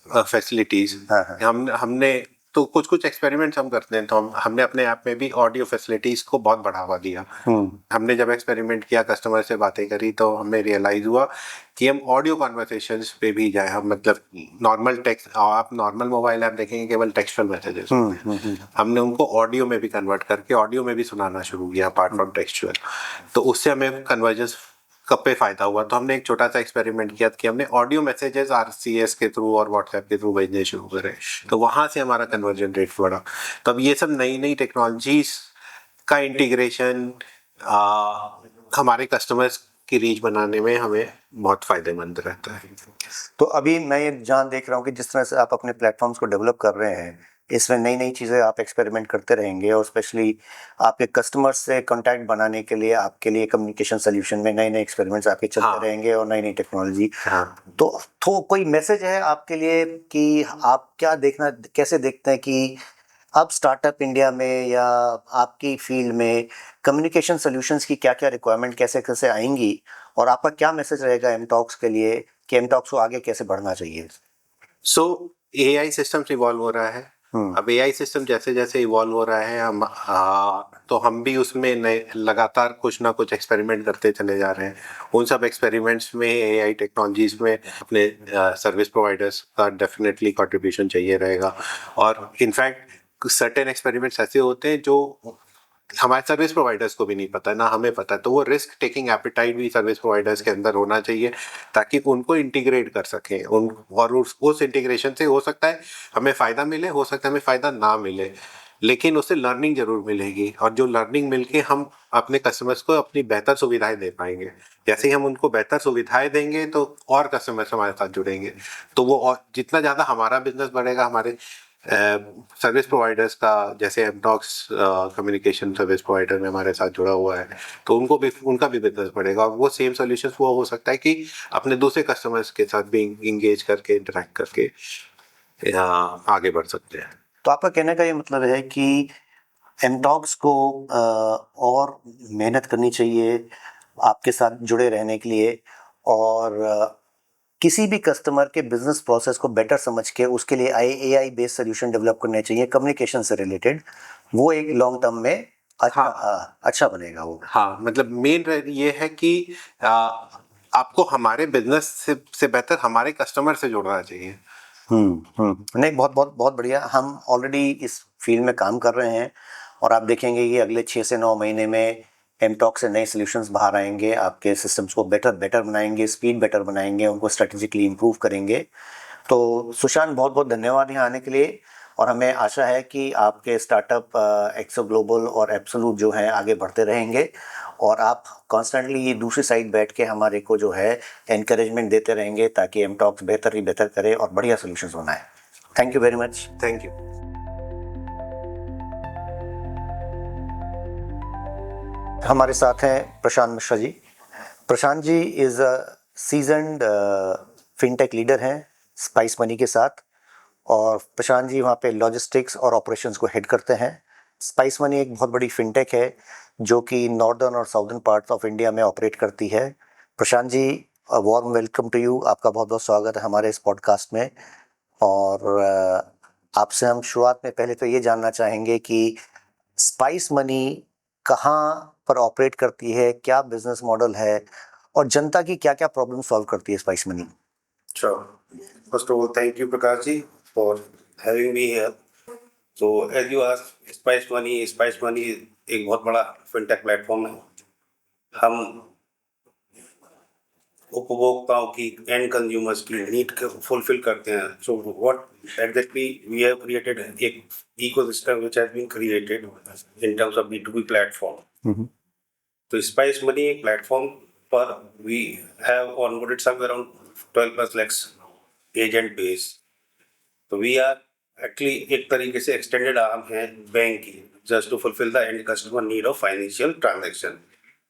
फैसिलिटीज। हमने तो कुछ एक्सपेरिमेंट्स हम करते हैं, तो हमने अपने ऐप में भी ऑडियो फैसिलिटीज को बहुत बढ़ावा दिया। हमने जब एक्सपेरिमेंट किया, कस्टमर से बातें करी, तो हमें रियलाइज हुआ कि हम ऑडियो कॉन्वर्सेशंस पे भी जाए। हम मतलब नॉर्मल टेक्स्ट, आप नॉर्मल मोबाइल ऐप देखेंगे केवल टेक्सचुअल मैसेजेस, हमने उनको ऑडियो में भी कन्वर्ट करके ऑडियो में भी सुनाना शुरू किया अपार्ट फ्रॉम टेक्सचुअल। तो उससे हमें कन्वर्जेंस कब पे फायदा हुआ, तो हमने एक छोटा सा एक्सपेरिमेंट किया कि हमने ऑडियो मैसेजेस आरसीएस के थ्रू और व्हाट्सएप के थ्रू भेजने शुरू करे, तो वहां से हमारा कन्वर्जन रेट बढ़ा। तो अब ये सब नई नई टेक्नोलॉजीज का इंटीग्रेशन हमारे कस्टमर्स की रीच बनाने में हमें बहुत फायदेमंद रहता है। तो अभी मैं ये जान देख रहा हूँ कि जिस तरह से आप अपने प्लेटफॉर्म्स को डेवलप कर रहे हैं, इसमें नई नई चीज़ें आप एक्सपेरिमेंट करते रहेंगे, और स्पेशली आपके कस्टमर्स से कांटेक्ट बनाने के लिए आपके लिए कम्युनिकेशन सोल्यूशन में नए नए एक्सपेरिमेंट्स आपके चलते रहेंगे और नई नई टेक्नोलॉजी। तो कोई मैसेज है आपके लिए कि आप कैसे देखते हैं कि अब स्टार्टअप इंडिया में या आपकी फील्ड में कम्युनिकेशन सॉल्यूशंस की क्या क्या रिक्वायरमेंट कैसे कैसे आएंगी, और आपका क्या मैसेज रहेगा एमटॉक्स के लिए कि एमटॉक्स को आगे कैसे बढ़ना चाहिए? सो एआई सिस्टम इवॉल्व हो रहा है। अब एआई सिस्टम जैसे जैसे इवॉल्व हो रहा है, तो हम भी उसमें नए लगातार कुछ ना कुछ एक्सपेरिमेंट करते चले जा रहे हैं। उन सब एक्सपेरिमेंट्स में एआई टेक्नोलॉजीज में अपने सर्विस प्रोवाइडर्स का डेफिनेटली कंट्रीब्यूशन चाहिए रहेगा। और इनफैक्ट सर्टेन एक्सपेरिमेंट्स ऐसे होते हैं जो हमारे सर्विस प्रोवाइडर्स को भी नहीं पता, ना हमें पता, तो वो रिस्क टेकिंग एपिटाइट भी सर्विस प्रोवाइडर्स के अंदर होना चाहिए ताकि उनको इंटीग्रेट कर सकें। और उस इंटीग्रेशन से हो सकता है हमें फ़ायदा मिले, हो सकता है हमें फ़ायदा ना मिले, लेकिन उससे लर्निंग जरूर मिलेगी। और जो लर्निंग मिलके हम अपने कस्टमर्स को अपनी बेहतर सुविधाएं दे पाएंगे। जैसे ही हम उनको बेहतर सुविधाएं देंगे तो और कस्टमर्स हमारे साथ जुड़ेंगे, तो वो और जितना ज़्यादा हमारा बिजनेस बढ़ेगा, हमारे सर्विस प्रोवाइडर्स का, जैसे एमटॉक्स कम्युनिकेशन सर्विस प्रोवाइडर में हमारे साथ जुड़ा हुआ है, तो उनका भी बिजनेस बढ़ेगा। और वो सेम सॉल्यूशंस वो हो सकता है कि अपने दूसरे कस्टमर्स के साथ भी इंगेज करके, इंटरेक्ट करके आगे बढ़ सकते हैं। तो आपका कहने का ये मतलब है कि एमटॉक्स को और मेहनत करनी चाहिए आपके साथ जुड़े रहने के लिए, और किसी भी कस्टमर के बिजनेस प्रोसेस को बेटर समझ के उसके लिए एआई बेस्ड सोल्यूशन डेवलप करने चाहिए कम्युनिकेशन से रिलेटेड। वो एक लॉन्ग टर्म में अच्छा बनेगा वो। हाँ, मतलब मेन ये है कि आपको हमारे बिजनेस से बेहतर हमारे कस्टमर से जुड़ना चाहिए। नहीं, बहुत बहुत बहुत बढ़िया। हम ऑलरेडी इस फील्ड में काम कर रहे हैं, और आप देखेंगे कि अगले 6 से 9 महीने में एमटॉक से नए सॉल्यूशंस बाहर आएंगे, आपके सिस्टम्स को बेटर बनाएंगे, स्पीड बेटर बनाएंगे, उनको स्ट्रेटेजिकली इम्प्रूव करेंगे। तो सुशांत, बहुत बहुत धन्यवाद यहाँ आने के लिए, और हमें आशा है कि आपके स्टार्टअप एक्सो ग्लोबल और एब्सोल्यूट जो है आगे बढ़ते रहेंगे और आप कॉन्स्टेंटली ये दूसरी साइड बैठ के हमारे को जो है एनकरेजमेंट देते रहेंगे ताकि एम टॉक्स बेहतर ही बेहतर करे और बढ़िया सोल्यूशंस बनाए। Thank you very much. Thank you. हमारे साथ हैं Prashant Mishra ji. Prashant ji is a seasoned fintech leader हैं स्पाइस मनी के साथ, और प्रशांत जी वहाँ पे लॉजिस्टिक्स और ऑपरेशंस को हेड करते हैं। स्पाइस मनी एक बहुत बड़ी फिनटेक है जो कि नॉर्दर्न और साउदर्न पार्ट्स ऑफ इंडिया में ऑपरेट करती है। Prashant ji, warm welcome to you, आपका बहुत बहुत स्वागत है हमारे इस पॉडकास्ट में। और आपसे हम शुरुआत में पहले तो ये जानना चाहेंगे कि स्पाइस मनी कहाँ पर ऑपरेट करती है, क्या बिजनेस मॉडल है और जनता की क्या क्या प्रॉब्लम सॉल्व करती है spice money. Sure. First of all, thank you, Prakash ji, for having me here. So, as you asked, Spice Money एक बहुत बड़ा फिनटेक प्लेटफॉर्म है। हम उपभोक्ताओं की एंड कंज्यूमर्स की नीड को फुलफिल करते हैं। So what exactly we have created एक ecosystem which has been created in terms of B2B platform. तो स्पाइस मनी एक प्लेटफॉर्म पर we have onboarded somewhere around 12+ lakhs agent base. तो we are actually एक तरीके से एक्सटेंडेड आर्म है bank की, just to fulfil the end customer need of financial transaction.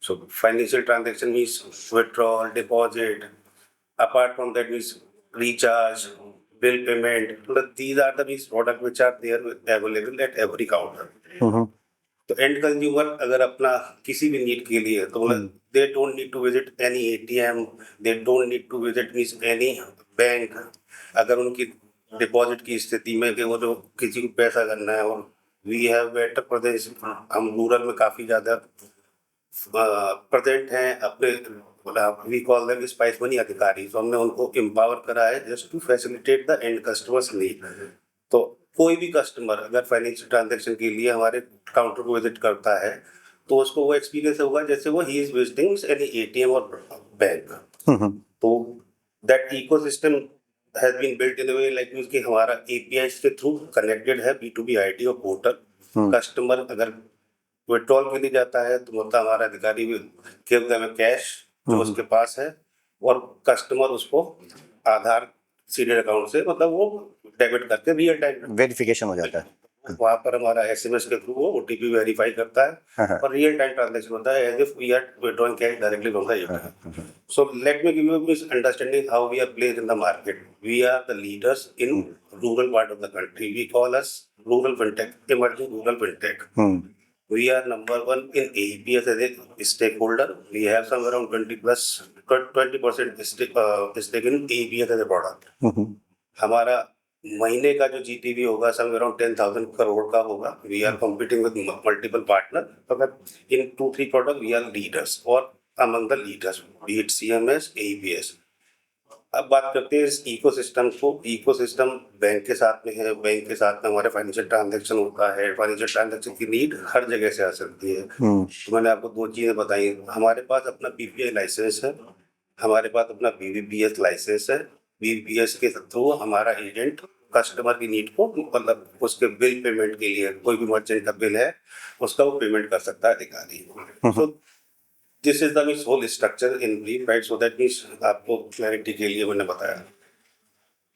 So financial transaction means withdrawal, deposit. Apart from that means recharge, bill payment. But these are the means product which are there available at every counter. तो end consumer अगर अपना किसी भी need के लिए तो they don't need to visit any ATM, they don't need to visit means any bank. अगर उनकी डिपॉजिट की स्थिति में कि वो जो किसी को पैसा करना है, और वी हैव बेटर प्रेजेंस, हम रूरल में काफ़ी ज़्यादा प्रेजेंट हैं अपने, we call them spice money अधिकारी। तो हमने उनको एम्पावर करा है just to facilitate the end customers need. तो कोई भी कस्टमर अगर फाइनेंशियल ट्रांजैक्शन के लिए हमारे काउंटर को विजिट करता है तो उसको वो एक्सपीरियंस होगा जैसे वो ही इज विजिटिंग एनी ATM और बैंक। तो that ecosystem has been built in a way like means कि हमारा APIs के थ्रू कनेक्टेड है B2B IT और पोर्टल। कस्टमर अगर विड्रॉल के लिए जाता है तो मतलब हमारा अधिकारी भी गिव देम कैश जो उसके पास है, और कस्टमर उसको आधार सीडेड अकाउंट से मतलब वो डेबिट करके रियल टाइम वेरिफिकेशन हो जाता है। वहाँ पर हमारा SMS के थ्रू वो OTP वेरीफाई करता है और रियल टाइम ट्रांजैक्शन होता है as if we are withdrawing cash directly from the ATM। So let me give you this understanding how we are placed in the market. We are the leaders in rural part of the country. We call us rural fintech, emerging rural fintech. We are number one in AEPS as a stakeholder. We have somewhere around 20% stake in AEPS as a product. हमारा महीने का जो GTV होगा somewhere around 10,000 crore का होगा। We are competing with multiple partners. But in 2-3 products we are leaders or among the leaders, be it CMS, AEPS. अब बात करते हैं इस इकोसिस्टम को। इकोसिस्टम बैंक के साथ में है, बैंक के साथ में हमारे फाइनेंशियल ट्रांजैक्शन होता है। फाइनेंशियल ट्रांजैक्शन की नीड हर जगह से आ सकती है। तो मैंने आपको 2 चीज़ें बताई, हमारे पास अपना PPI लाइसेंस है, हमारे पास अपना BBPS लाइसेंस है। BBPS के थ्रू हमारा एजेंट कस्टमर की नीड को मतलब उसके बिल पेमेंट के लिए, कोई भी मर्चेंट का बिल है उसका वो पेमेंट कर सकता है अधिकारी। So, this is the means whole structure in brief, right? So that means आपको क्लैरिटी के लिए मैंने बताया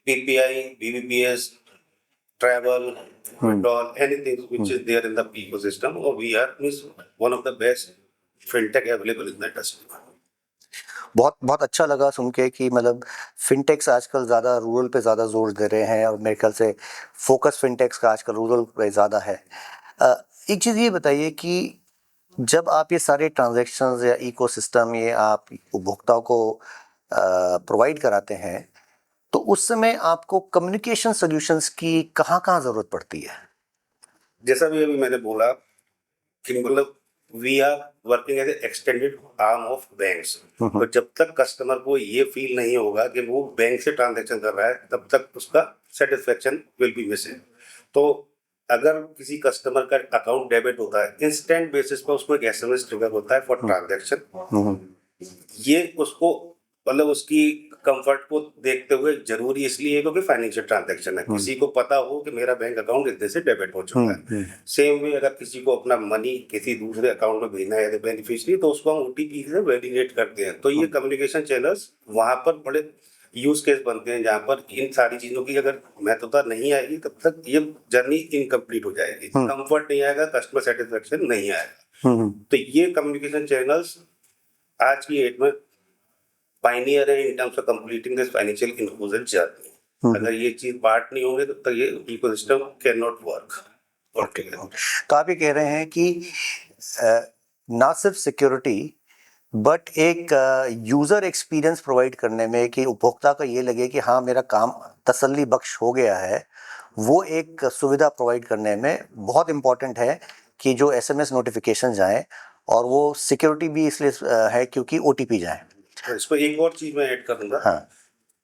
PPI, BBPS, travel, withdrawal, anything which is there in the ecosystem, और we are means one of the best fintech available in the industry. बहुत बहुत अच्छा लगा सुन के कि मतलब फिनटेक्स आजकल ज़्यादा रूरल पे ज़्यादा जोर दे रहे हैं, और मेरे ख्याल से फोकस फिनटेक्स का आजकल रूरल पे ज़्यादा है। एक चीज़ ये बताइए कि जब आप ये सारे ट्रांजैक्शंस या इकोसिस्टम ये आप उपभोक्ताओं को प्रोवाइड कराते हैं तो उस समय आपको कम्युनिकेशन सॉल्यूशंस की कहाँ कहाँ ज़रूरत पड़ती है? जैसा भी अभी मैंने बोला कि मतलब we are working as extended arm of banks. तो जब तक कस्टमर को ये फील नहीं होगा कि वो बैंक से ट्रांजैक्शन कर रहा है तब तक उसका सेटिस्फेक्शन विल बी मिसिंग। तो अगर किसी कस्टमर का अकाउंट डेबिट होता है, इंस्टेंट बेसिस पर उसको एक SMS ट्रिगर होता है फॉर ट्रांजैक्शन। ये उसको मतलब उसकी कंफर्ट को देखते हुए जरूरी इसलिए है क्योंकि फाइनेंशियल ट्रांजैक्शन है, किसी को पता हो कि मेरा बैंक अकाउंट इतने से डेबिट हो चुका है। सेम वे अगर किसी को अपना मनी किसी दूसरे अकाउंट में भेजना है बेनिफिशियरी, तो उसको हम ओटीपी से वैलिडेट करते हैं। तो ये कम्युनिकेशन चैनल्स वहां पर बड़े यूज केस बनते हैं जहां पर इन सारी चीजों की अगर महत्वता नहीं आएगी तब तक ये जर्नी इनकम्प्लीट हो जाएगी। कंफर्ट नहीं आएगा, कस्टमर सेटिस्फेक्शन नहीं आएगा। तो ये कम्युनिकेशन चैनल्स आज की डेट में पाइनियर है in terms of completing this financial inclusion journey. अगर ये चीज पार्ट नहीं होंगे तो ये इकोसिस्टम कैन नॉट वर्क। तो आप ये कह रहे हैं कि ना सिर्फ सिक्योरिटी बट एक यूजर एक्सपीरियंस प्रोवाइड करने में कि उपभोक्ता को ये लगे कि हाँ मेरा काम तसल्ली बख्श हो गया है, वो एक सुविधा प्रोवाइड करने में बहुत इम्पोर्टेंट है कि जो एसएमएस नोटिफिकेशन जाएं, और वो सिक्योरिटी भी इसलिए है क्योंकि ओटीपी जाए। तो इसको एक और चीज मैं ऐड करूंगा। हाँ।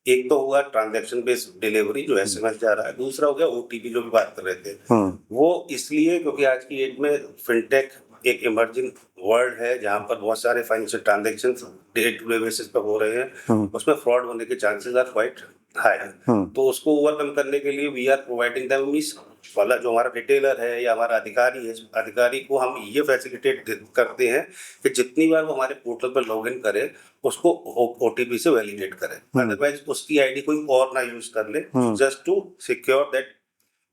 एक तो हुआ ट्रांजैक्शन बेस्ड डिलीवरी जो एसएमएस जा रहा है, दूसरा हो गया ओटीपी जो भी बात कर रहे थे। वो इसलिए क्योंकि आज की डेट में फिनटेक एक इमर्जिंग वर्ल्ड है जहां पर बहुत सारे financial transaction day to day basis पर हो रहे हैं, उसमें फ्रॉड होने के चांसेस आर क्वाइट हाई। तो उसको ओवरकम करने के लिए we are providing them means वाला जो हमारा रिटेलर है या हमारा अधिकारी है, अधिकारी को हम ये फैसिलिटेट करते हैं कि जितनी बार वो हमारे पोर्टल पर लॉग इन करे उसको ओटीपी से वैलिडेट करें, अदरवाइज उसकी आईडी कोई और ना यूज कर ले, just to secure that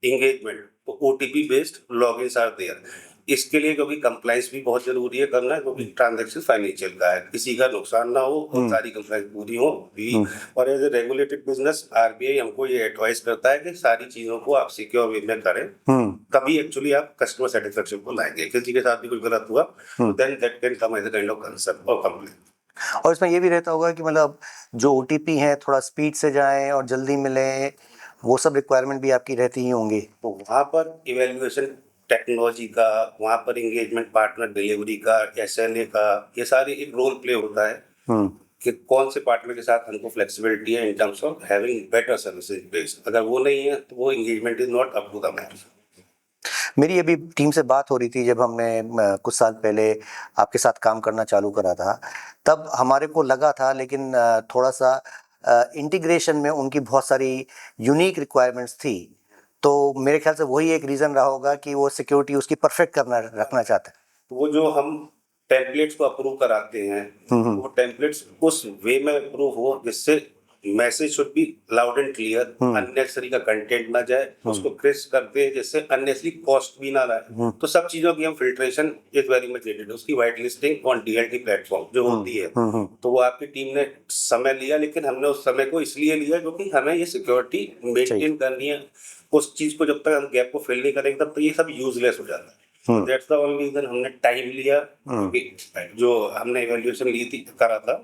engagement. तो OTP based logins are there. इसके लिए क्योंकि कंप्लाइंस भी बहुत जरूरी है करना, क्योंकि ट्रांजैक्शन फाइनेंशियल का है, किसी का नुकसान ना हो और सारी कंप्लाइंस पूरी हो भी। और as a regulated business RBI हमको ये एडवाइस करता है कि सारी चीजों को आप सिक्योर वे में करें, तभी एक्चुअली आप कस्टमर सेटिस्फेक्शन को लाएंगे। किसी के साथ भी कुछ गलत हुआ then that can come as a kind of concern और कंप्लेंट। और इसमें ये भी रहता होगा कि मतलब जो ओटीपी है थोड़ा स्पीड से जाए और जल्दी मिले, वो सब रिक्वायरमेंट भी आपकी रहती ही होंगी। तो वहाँ पर इवेल्युएशन टेक्नोलॉजी का, वहाँ पर एंगेजमेंट पार्टनर डिलीवरी का, एसएलए का, ये सारी एक रोल प्ले होता है कि कौन से पार्टनर के साथ हमको फ्लेक्सिबिलिटी है in terms of having better services based. अगर वो नहीं है तो वो engagement is not up to the match. मेरी अभी टीम से बात हो रही थी जब हमने कुछ साल पहले आपके साथ काम करना चालू करा था, तब हमारे को लगा था, लेकिन थोड़ा सा इंटीग्रेशन में उनकी बहुत सारी यूनिक रिक्वायरमेंट्स थी। तो मेरे ख्याल से वही एक रीज़न रहा होगा कि वो सिक्योरिटी उसकी परफेक्ट रखना चाहते हैं। वो जो हम टेम्पलेट्स को अप्रूव कराते हैं, वो टेम्पलेट्स उस वे में अप्रूव हो जिससे message should be loud and clear, unnecessary का कंटेंट ना जाए, उसको क्रिस्प करते हैं जिससे अननेसेसरी कॉस्ट भी ना लाए। तो सब चीजों की हम filtration is very much needed. उसकी white listing on DLT platform जो होती है, तो वो आपकी टीम ने समय लिया, लेकिन हमने उस समय को इसलिए लिया क्योंकि हमें ये सिक्योरिटी मेंटेन करनी है। उस चीज को जब तक हम गैप को फिल नहीं करेंगे तब तो ये सब यूजलेस हो जाता है। दैट्स द ओनली रीजन हमने टाइम लिया। जो हमने इवैल्यूएशन ली थी करा था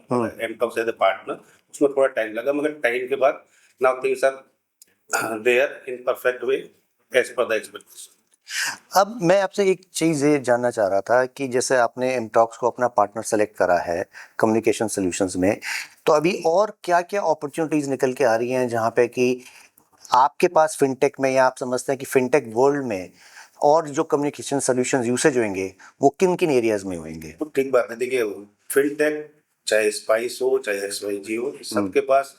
एमटॉक्स एज ए पार्टनर, उसमें थोड़ा टाइम लगा, मगर टाइम के बाद now things are there in perfect way as per the expectation. अब मैं आपसे एक चीज़ ये जानना चाह रहा था कि जैसे आपने एमटॉक्स को अपना पार्टनर सेलेक्ट करा है कम्युनिकेशन सॉल्यूशंस में, तो अभी और क्या क्या अपॉर्चुनिटीज़ निकल के आ रही हैं जहाँ पे कि आपके पास फिनटेक में, या आप समझते हैं कि फिनटेक वर्ल्ड में और जो कम्युनिकेशन सॉल्यूशंस यूसेज होंगे वो किन किन एरियाज में होंगे? तो ठीक बात है। देखिए फिनटेक चाहे स्पाइस हो चाहे एक्सवाईजी हो, सबके पास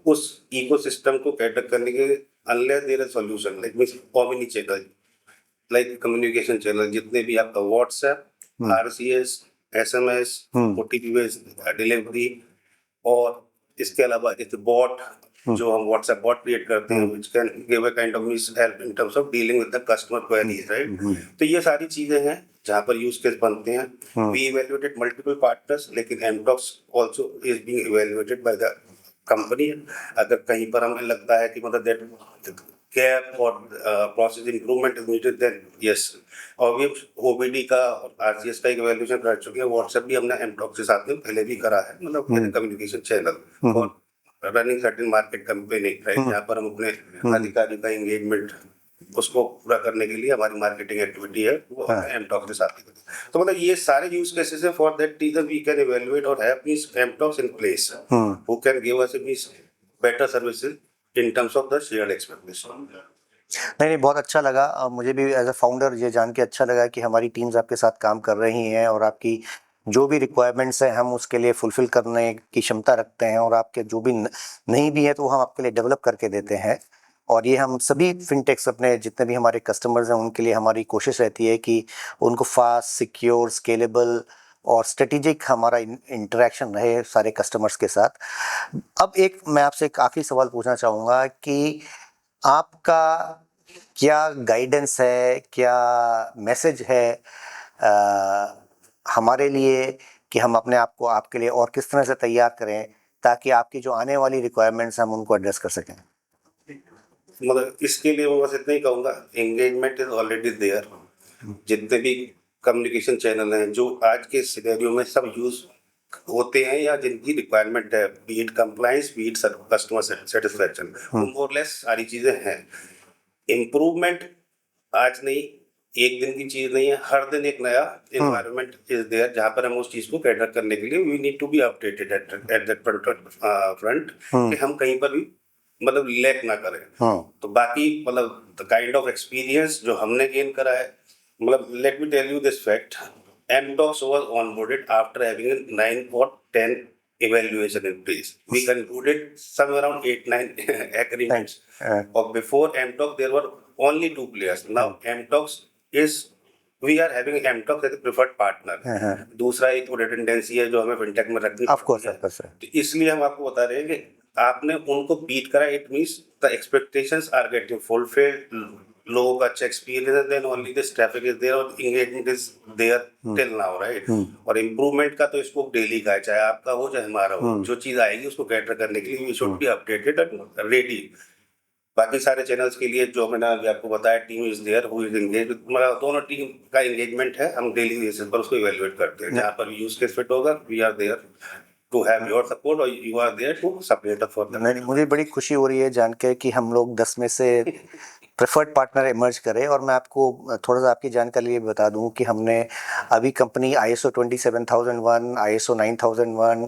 उस इकोसिस्टम को कैटर करने के unless there is solution like means omni channel, like communication channel जितने भी आपका WhatsApp, RCS, SMS, OTP based delivery, और इसके अलावा जैसे बॉट जो हम व्हाट्सएप बॉट क्रिएट करते हैं which can give a kind of help in terms of dealing with the customer queries, right. तो ये सारी चीजें हैं जहाँ पर यूज केस बनते हैं। वी इवैल्यूएटेड मल्टीपल पार्टनर्स, लेकिन mTalkz also is being evaluated by the company. अगर कहीं पर हमें लगता है कि मतलब that gap or process improvement is needed, then yes। और भी ओबीडी का और आरसीएस का एक इवैल्यूएशन कर चुके हैं। व्हाट्सएप भी हमने एमटॉक्स के साथ में पहले भी करा है, मतलब कम्युनिकेशन चैनल और running certain market campaigning, right, जहाँ पर हम अपने अधिकारी का एंगेजमेंट उसको पूरा करने के लिए हमारी मार्केटिंग एक्टिविटी है वो एमटॉक्स के साथ ही करते हैं। तो मतलब ये सारे यूज केसेस है। For that reason we can evaluate और have means mTalkz in place who can give us means better services in terms of the shared expectation। नहीं, बहुत अच्छा लगा। मुझे भी एज अ फाउंडर ये जान के अच्छा लगा कि हमारी टीम्स आपके साथ काम कर रही हैं और आपकी जो भी रिक्वायरमेंट्स हैं हम उसके लिए फुलफिल करने की क्षमता रखते हैं, और आपके जो भी नहीं भी है तो हम आपके लिए डेवलप करके देते हैं। और ये हम सभी फिनटेक्स अपने जितने भी हमारे कस्टमर्स हैं उनके लिए हमारी कोशिश रहती है कि उनको फास्ट, सिक्योर, स्केलेबल और स्ट्रेटेजिक हमारा इंटरेक्शन रहे सारे कस्टमर्स के साथ। अब एक मैं आपसे एक आखिरी सवाल पूछना चाहूँगा कि आपका क्या गाइडेंस है, क्या मैसेज है हमारे लिए कि हम अपने आप को आपके लिए और किस तरह से तैयार करें ताकि आपकी जो आने वाली रिक्वायरमेंट्स हम उनको एड्रेस कर सकें? मतलब इसके लिए मैं बस इतना ही कहूँगा, एंगेजमेंट इज ऑलरेडी देयर। जितने भी कम्युनिकेशन चैनल हैं जो आज के सिनेरियो में सब यूज होते हैं या जिनकी रिक्वायरमेंट है, B it compliance, B it customer satisfaction, more less सारी चीजें हैं। इम्प्रूवमेंट आज नहीं, एक दिन की चीज नहीं है, हर दिन एक नया एनवायरनमेंट इज देयर जहाँ पर हम उस चीज को कैटर करने के लिए we need to be updated at that front कि हम कहीं पर भी मतलब लैक ना करें। तो बाकी मतलब द काइंड ऑफ एक्सपीरियंस जो हमने गेन करा है, मतलब let me tell you this fact, Mtox was onboarded after having a 9 or 10 evaluation in place. We concluded somewhere around 8-9 agreements. Or before Mtox, there were only 2 players. Now Mtox is, we are having Mtox as a preferred partner. दूसरा एक redundancy है जो हमें fintech में रखनी Of course, of course. तो इसलिए हम आपको बता रहे हैं कि आपने उनको बीट करा, it means the expectations are getting fulfilled, लोगों का अच्छा एक्सपीरियंस है, then only this traffic is there और engagement is there till now, right. और इम्प्रूवमेंट का तो स्कोप डेली का है, चाहे आपका हो चाहे हमारा हो, जो चीज आएगी उसको कैटर करने के लिए we should be updated and ready. बाकी सारे चैनल्स के लिए जो मैंने अभी आपको बताया, team is there who is engage, मतलब दोनों टीम का एंगेजमेंट है, हम डेली बेसिस पर उसको इवैल्यूएट करते हैं। जहाँ पर यूज केस फिट होगा we are there to have your support और you are there to support for them. नहीं, मुझे बड़ी खुशी हो रही है जान के कि हम लोग 10 में से प्रेफर्ड पार्टनर इमर्ज करें। और मैं आपको थोड़ा सा आपकी जानकारी लिए बता दूं कि हमने अभी company ISO 27001, ISO 9001,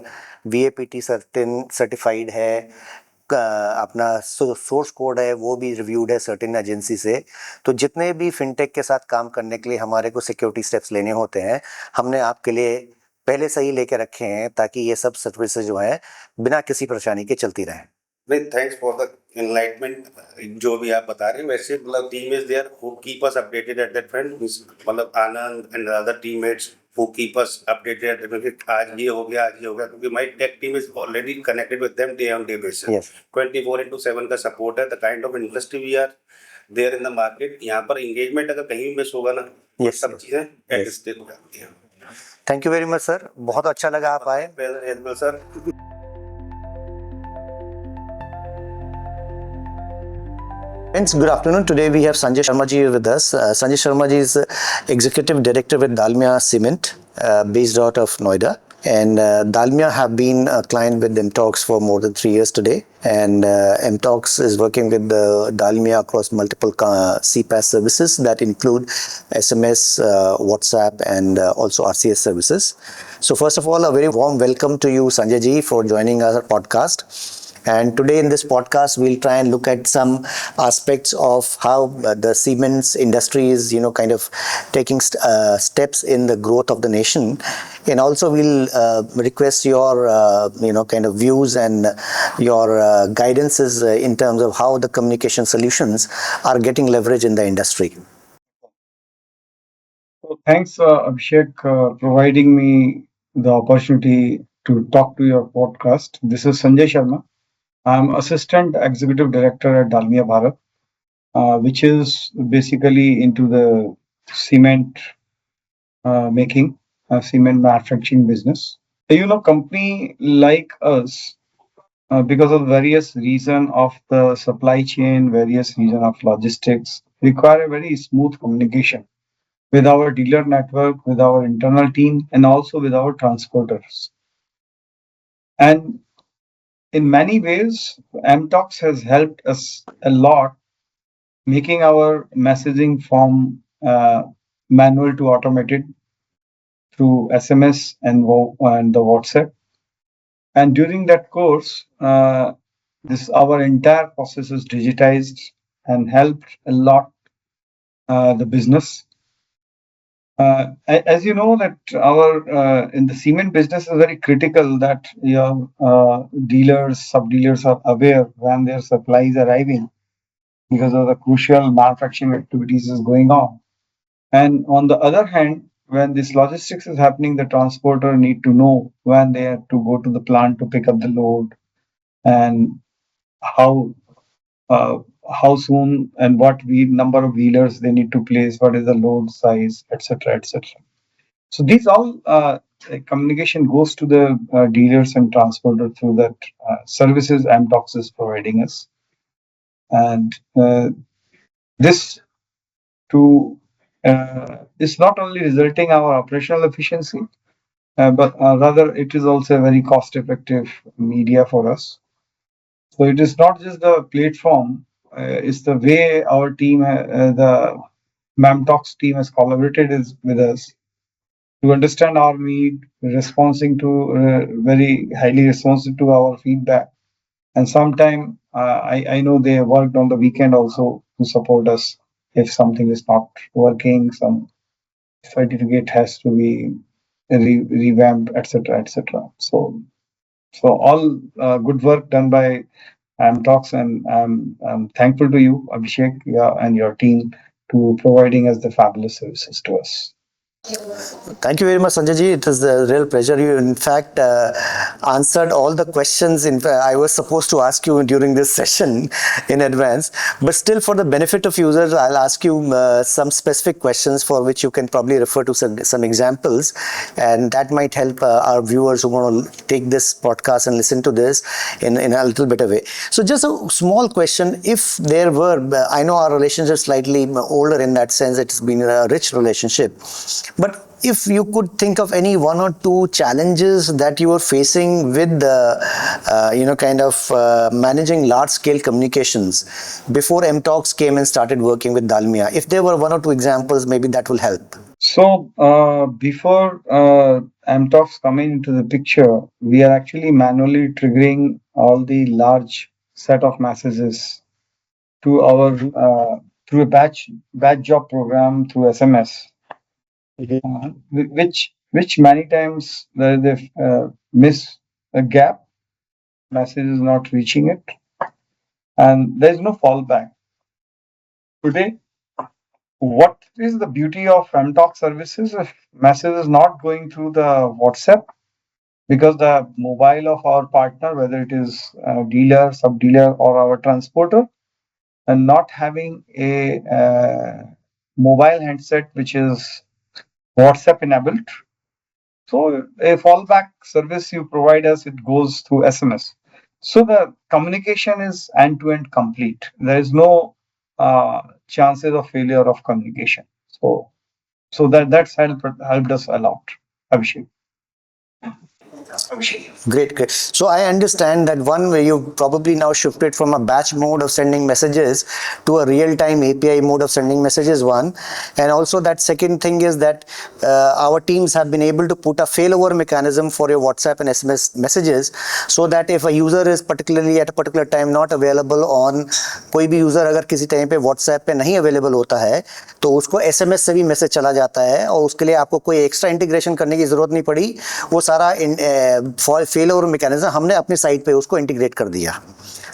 VAPT certified है, अपना सोर्स कोड है वो भी रिव्यूड है सर्टेन एजेंसी से। तो जितने भी फिनटेक के साथ काम करने के लिए हमारे को सिक्योरिटी स्टेप्स लेने होते हैं, हमने आपके लिए पहले से ही लेके रखे हैं ताकि ये सब सर्विसेज जो है बिना किसी परेशानी के चलती रहें। नहीं, थैंक्स फॉर द एनलाइटमेंट। जो भी आप बता रहे हैं वैसे मतलब team is there who keep us updated at that front, मतलब Anand and other teammates who keep us updated कि आज ये हो गया, आज ये हो गया, क्योंकि my tech team is already connected with them day on day basis. 24/7 का सपोर्ट है। The kind of industry we are there in the market, यहाँ पर एंगेजमेंट अगर कहीं भी मिस होगा ना, सब चीजें एडजस्ट हो जाती हैं। Thank you very much sir, बहुत अच्छा लगा आप आए। Sir Friends, good afternoon. Today we have Sanjay Sharma ji with us. Sanjay Sharma ji is Executive Director with Dalmia Cement, based out of Noida. And Dalmia have been a client with Mtox for more than 3 years today. And Mtox is working with Dalmia across multiple CPaaS services that include SMS, WhatsApp, and also RCS services. So first of all, a very warm welcome to you, Sanjay ji, for joining our podcast. And today in this podcast, we'll try and look at some aspects of how the cements industry is, kind of taking steps in the growth of the nation. And also we'll request your, kind of views and your guidances in terms of how the communication solutions are getting leverage in the industry. So thanks, Abhishek, providing me the opportunity to talk to your podcast. This is Sanjay Sharma. I'm Assistant Executive Director at Dalmia Bharat, which is basically into the cement making, cement manufacturing business. Company like us, because of various reason of the supply chain, various reason of logistics, require a very smooth communication with our dealer network, with our internal team, and also with our transporters. And in many ways, Mtox has helped us a lot, making our messaging from manual to automated through SMS and the WhatsApp. And during that course, our entire process is digitized and helped a lot the business. As you know that our in the cement business is very critical that your dealers, sub dealers are aware when their supply is arriving because of the crucial manufacturing activities is going on. And on the other hand, when this logistics is happening, the transporter need to know when they have to go to the plant to pick up the load and how uh, how soon and what number of wheelers they need to place, what is the load size, etc., etc. So these all communication goes to the dealers and transporter through that services Amtox is providing us, and this to is not only resulting our operational efficiency, but rather it is also a very cost-effective media for us. So it is not just the platform; it's the way our team, the Mamtalks team, has collaborated is with us to understand our need, responding to very highly responsive to our feedback. And sometime I know they worked on the weekend also to support us if something is not working, some certificate has to be revamped, etc., etc. So all good work done by Amtox, and I'm thankful to you, Abhishek, yeah, and your team to providing us the fabulous services to us. Thank you very much, Sanjay ji. It was a real pleasure. You, in fact, answered all the questions I was supposed to ask you during this session in advance. But still, for the benefit of users, I'll ask you some specific questions for which you can probably refer to some examples. And that might help our viewers who want to take this podcast and listen to this in a little bit of way. So just a small question. If there were, I know our relationship is slightly older in that sense, it's been a rich relationship. But if you could think of any one or two challenges that you were facing with managing large-scale communications before MTalks came and started working with Dalmia, if there were one or two examples, maybe that will help. So before MTalks coming into the picture, we are actually manually triggering all the large set of messages to our through a batch job program through SMS. Which many times they miss a gap, message is not reaching it, and there is no fallback. Today, what is the beauty of MTalk services? If message is not going through the WhatsApp, because the mobile of our partner, whether it is dealer, sub dealer, or our transporter, and not having a mobile handset which is WhatsApp enabled. So a fallback service you provide us, it goes through SMS. So the communication is end-to-end complete. There is no chances of failure of communication. So that's helped us a lot, Abhishek. Great. So I understand that one way you probably now shifted from a batch mode of sending messages to a real-time API mode of sending messages, one. And also that second thing is that our teams have been able to put a failover mechanism for your WhatsApp and SMS messages, so that if a user is particularly at a particular time not available on, कोई भी user अगर किसी time पे WhatsApp पे नहीं available होता है, तो उसको SMS से भी मैसेज चला जाता है और उसके लिए आपको कोई एक्स्ट्रा इंटीग्रेशन करने की जरूरत नहीं पड़ी. वो सारा फेल ओवर मैकेनिज्म हमने अपनी साइट पे उसको इंटीग्रेट कर दिया.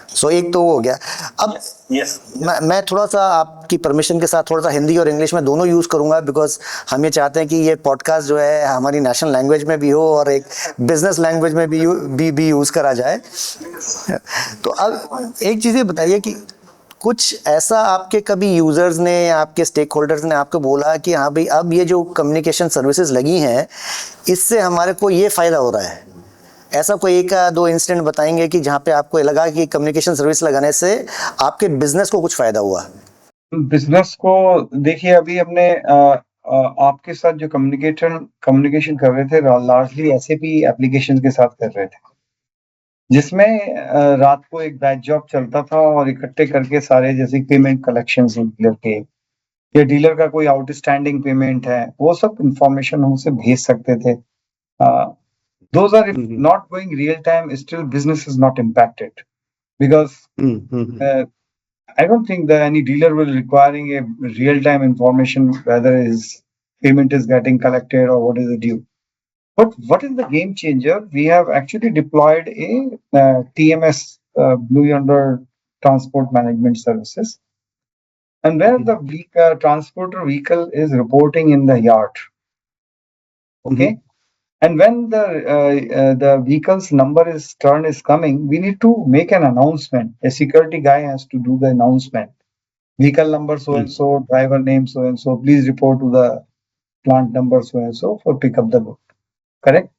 सो एक तो हो गया. अब मैं थोड़ा सा आपकी परमिशन के साथ थोड़ा सा हिंदी और इंग्लिश में दोनों यूज करूंगा, बिकॉज हम ये चाहते हैं कि ये पॉडकास्ट जो है हमारी नेशनल लैंग्वेज में भी हो और एक बिजनेस लैंग्वेज में भी यूज करा जाए. तो अब एक चीज ये बताइए कि कुछ ऐसा आपके कभी यूजर्स ने, आपके स्टेक होल्डर्स ने आपको बोला कि हाँ भाई अब ये जो कम्युनिकेशन सर्विसेज लगी हैं इससे हमारे को ये फायदा हो रहा है. ऐसा कोई एक दो इंसिडेंट बताएंगे कि जहाँ पे आपको लगा कि कम्युनिकेशन सर्विस लगाने से आपके बिजनेस को कुछ फायदा हुआ? बिजनेस को देखिए, अभी हमने आपके साथ जो कम्युनिकेशन कर रहे थे लार्जली एसएपी एप्लीकेशन के साथ कर रहे थे, जिसमें रात को एक बैच जॉब चलता था और इकट्ठे करके सारे जैसे पेमेंट कलेक्शन डीलर के या डीलर का कोई आउटस्टैंडिंग पेमेंट है वो सब इंफॉर्मेशन हमसे भेज सकते थे. Those are not going real time, still business is not impacted because I don't think that any dealer will requiring a real time information whether his payment is getting collected or what is the due. But what is the game changer? We have actually deployed a TMS, Blue Yonder Transport Management Services, and where the transporter vehicle is reporting in the yard. Okay, and when the vehicle's number is turn is coming, we need to make an announcement. A security guy has to do the announcement. Vehicle number so and so, driver name so and so. Please report to the plant number so and so for pick up the load. Correct.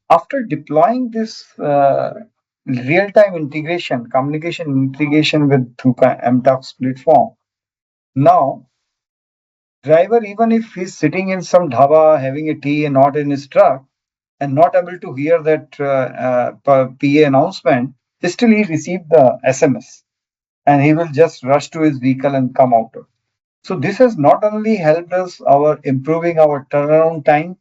After deploying this real-time integration, communication integration with through MTOX platform, now driver, even if he's sitting in some dhaba having a tea and not in his truck and not able to hear that PA announcement, still he received the SMS and he will just rush to his vehicle and come out. So this has not only helped us our improving our turnaround time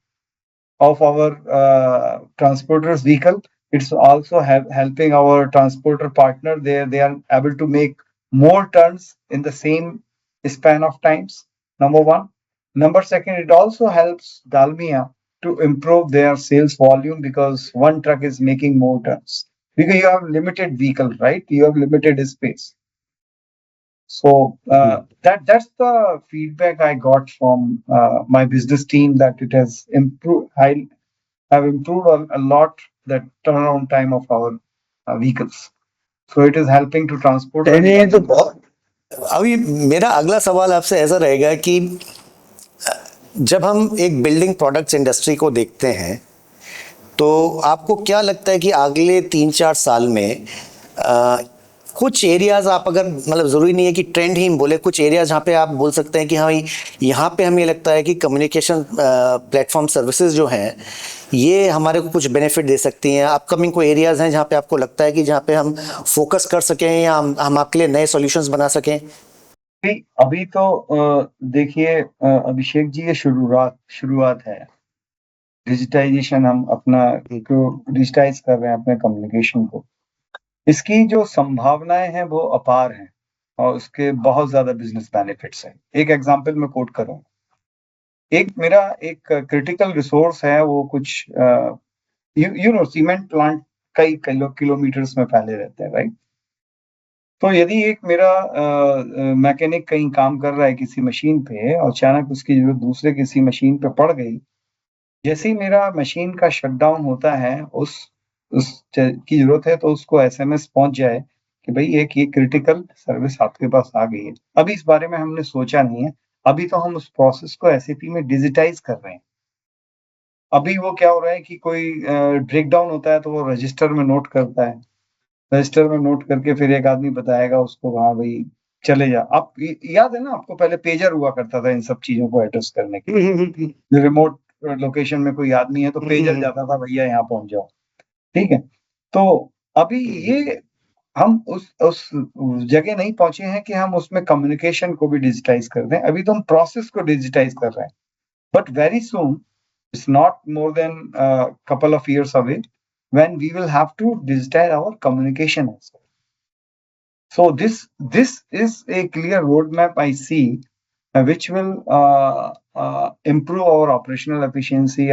of our transporter's vehicle, it's also helping our transporter partner. They are able to make more turns in the same span of times. Number one. Number second, it also helps Dalmia to improve their sales volume because one truck is making more turns. Because you have limited vehicle, right? You have limited space. So that's the feedback I got from my business team, that it has improved. I have improved a lot the turnaround time of our vehicles. So it is helping to transport. चलिए तो अभी मेरा अगला सवाल आपसे ऐसा रहेगा कि जब हम एक बिल्डिंग प्रोडक्ट्स इंडस्ट्री को देखते हैं तो आपको क्या लगता है कि अगले 3-4 साल में कुछ एरियाज आप अगर मतलब ज़रूरी नहीं है कि ट्रेंड ही बोले, कुछ एरियाज जहाँ पे आप बोल सकते हैं कि हाँ यहाँ पे हमें लगता है कि कम्युनिकेशन प्लेटफॉर्म सर्विसेज जो हैं ये हमारे को कुछ बेनिफिट दे सकती हैं? अपकमिंग कोई एरियाज हैं जहाँ पे आपको लगता है कि जहाँ पे हम फोकस कर सकें या हम आपके लिए नए सॉल्यूशंस बना सकें? अभी तो देखिए अभिषेक जी, ये शुरुआत है। डिजिटाइजेशन, हम अपना डिजिटाइज कर रहे हैं अपने कम्युनिकेशन को। इसकी जो संभावनाएं हैं वो अपार हैं और उसके बहुत ज्यादा बिजनेस बेनिफिट्स हैं। एक एग्जांपल मैं कोट करूं, मेरा एक क्रिटिकल रिसोर्स है, वो कुछ सीमेंट प्लांट कई किलोमीटर्स में फैले रहते हैं, राइट? तो यदि एक मेरा मैकेनिक कहीं काम कर रहा है किसी मशीन पे और अचानक उसकी जरूरत दूसरे किसी मशीन पे पड़ गई, जैसे ही मेरा मशीन का शटडाउन होता है, उस की जरूरत है तो उसको एसएमएस पहुंच जाए कि भाई एक ये क्रिटिकल सर्विस आपके पास आ गई है। अभी इस बारे में हमने सोचा नहीं है, अभी तो हम उस प्रोसेस को एसएपी में डिजिटाइज कर रहे हैं। अभी वो क्या हो रहा है कि कोई ब्रेक डाउन होता है तो वो रजिस्टर में नोट करता है, रजिस्टर में नोट करके फिर एक आदमी बताएगा उसको, हाँ भाई चले जा। आप याद है ना, आपको पहले पेजर हुआ करता था इन सब चीजों को एड्रेस करने के लिए। रिमोट लोकेशन में कोई आदमी है तो पेजर जाता था, भैया यहाँ पहुंच जाओ, ठीक है। तो अभी ये हम उस जगह नहीं पहुंचे हैं कि हम उसमें कम्युनिकेशन को भी डिजिटाइज कर दें। अभी तो हम प्रोसेस को डिजिटाइज कर रहे हैं, but very soon, it's not more than couple of years away when we will have to digitize our communication as well. So this is a clear roadmap I see, which will improve our operational efficiency,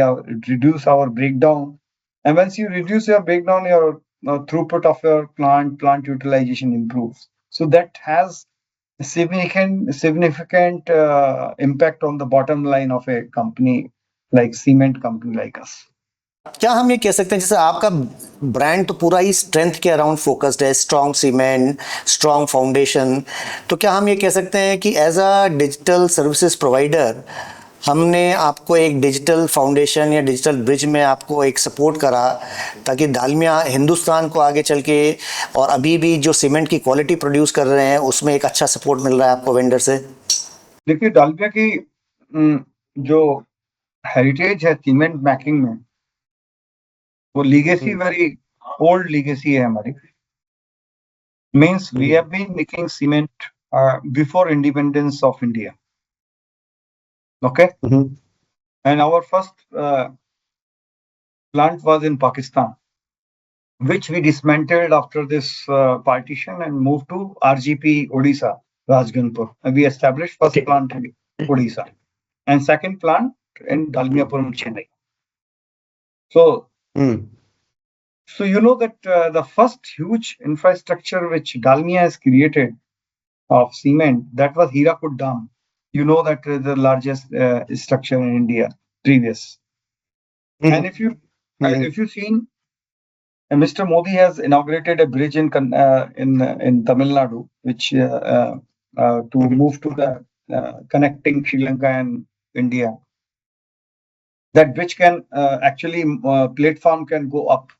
reduce our breakdown. And once you reduce your breakdown, your throughput of your plant utilization improves. So that has a significant impact on the bottom line of a company like cement company like us. क्या हम ये कह सकते हैं, जैसे आपका brand तो पूरा ही स्ट्रेंथ के अराउंड फोकस्ड है, स्ट्रॉन्ग सीमेंट, स्ट्रॉन्ग फाउंडेशन, तो क्या हम ये कह सकते हैं कि as a digital services provider हमने आपको एक डिजिटल फाउंडेशन या डिजिटल ब्रिज में आपको एक सपोर्ट करा ताकि दालमिया हिंदुस्तान को आगे चल के, और अभी भी जो सीमेंट की क्वालिटी प्रोड्यूस कर रहे हैं उसमें एक अच्छा सपोर्ट मिल रहा है आपको वेंडर से? देखिए, दालमिया की जो हेरिटेज है सीमेंट मैकिंग में, वो लीगेसी वेरी ओल्ड लीगेसी है हमारी। Means we have been making cement before independence of India, okay? And our first plant was in Pakistan, which we dismantled after this partition and moved to RGP Odisha, Rajgangpur, and we established first plant in Odisha. and second plant in Dalmiapuram, Chennai. So, so you know that the first huge infrastructure which Dalmia has created of cement, that was Hirakud Dam. You know that is the largest structure in India previous. And if you seen, Mr. Modi has inaugurated a bridge in Tamil Nadu, which to move to the connecting Sri Lanka and India. That bridge can actually platform can go up,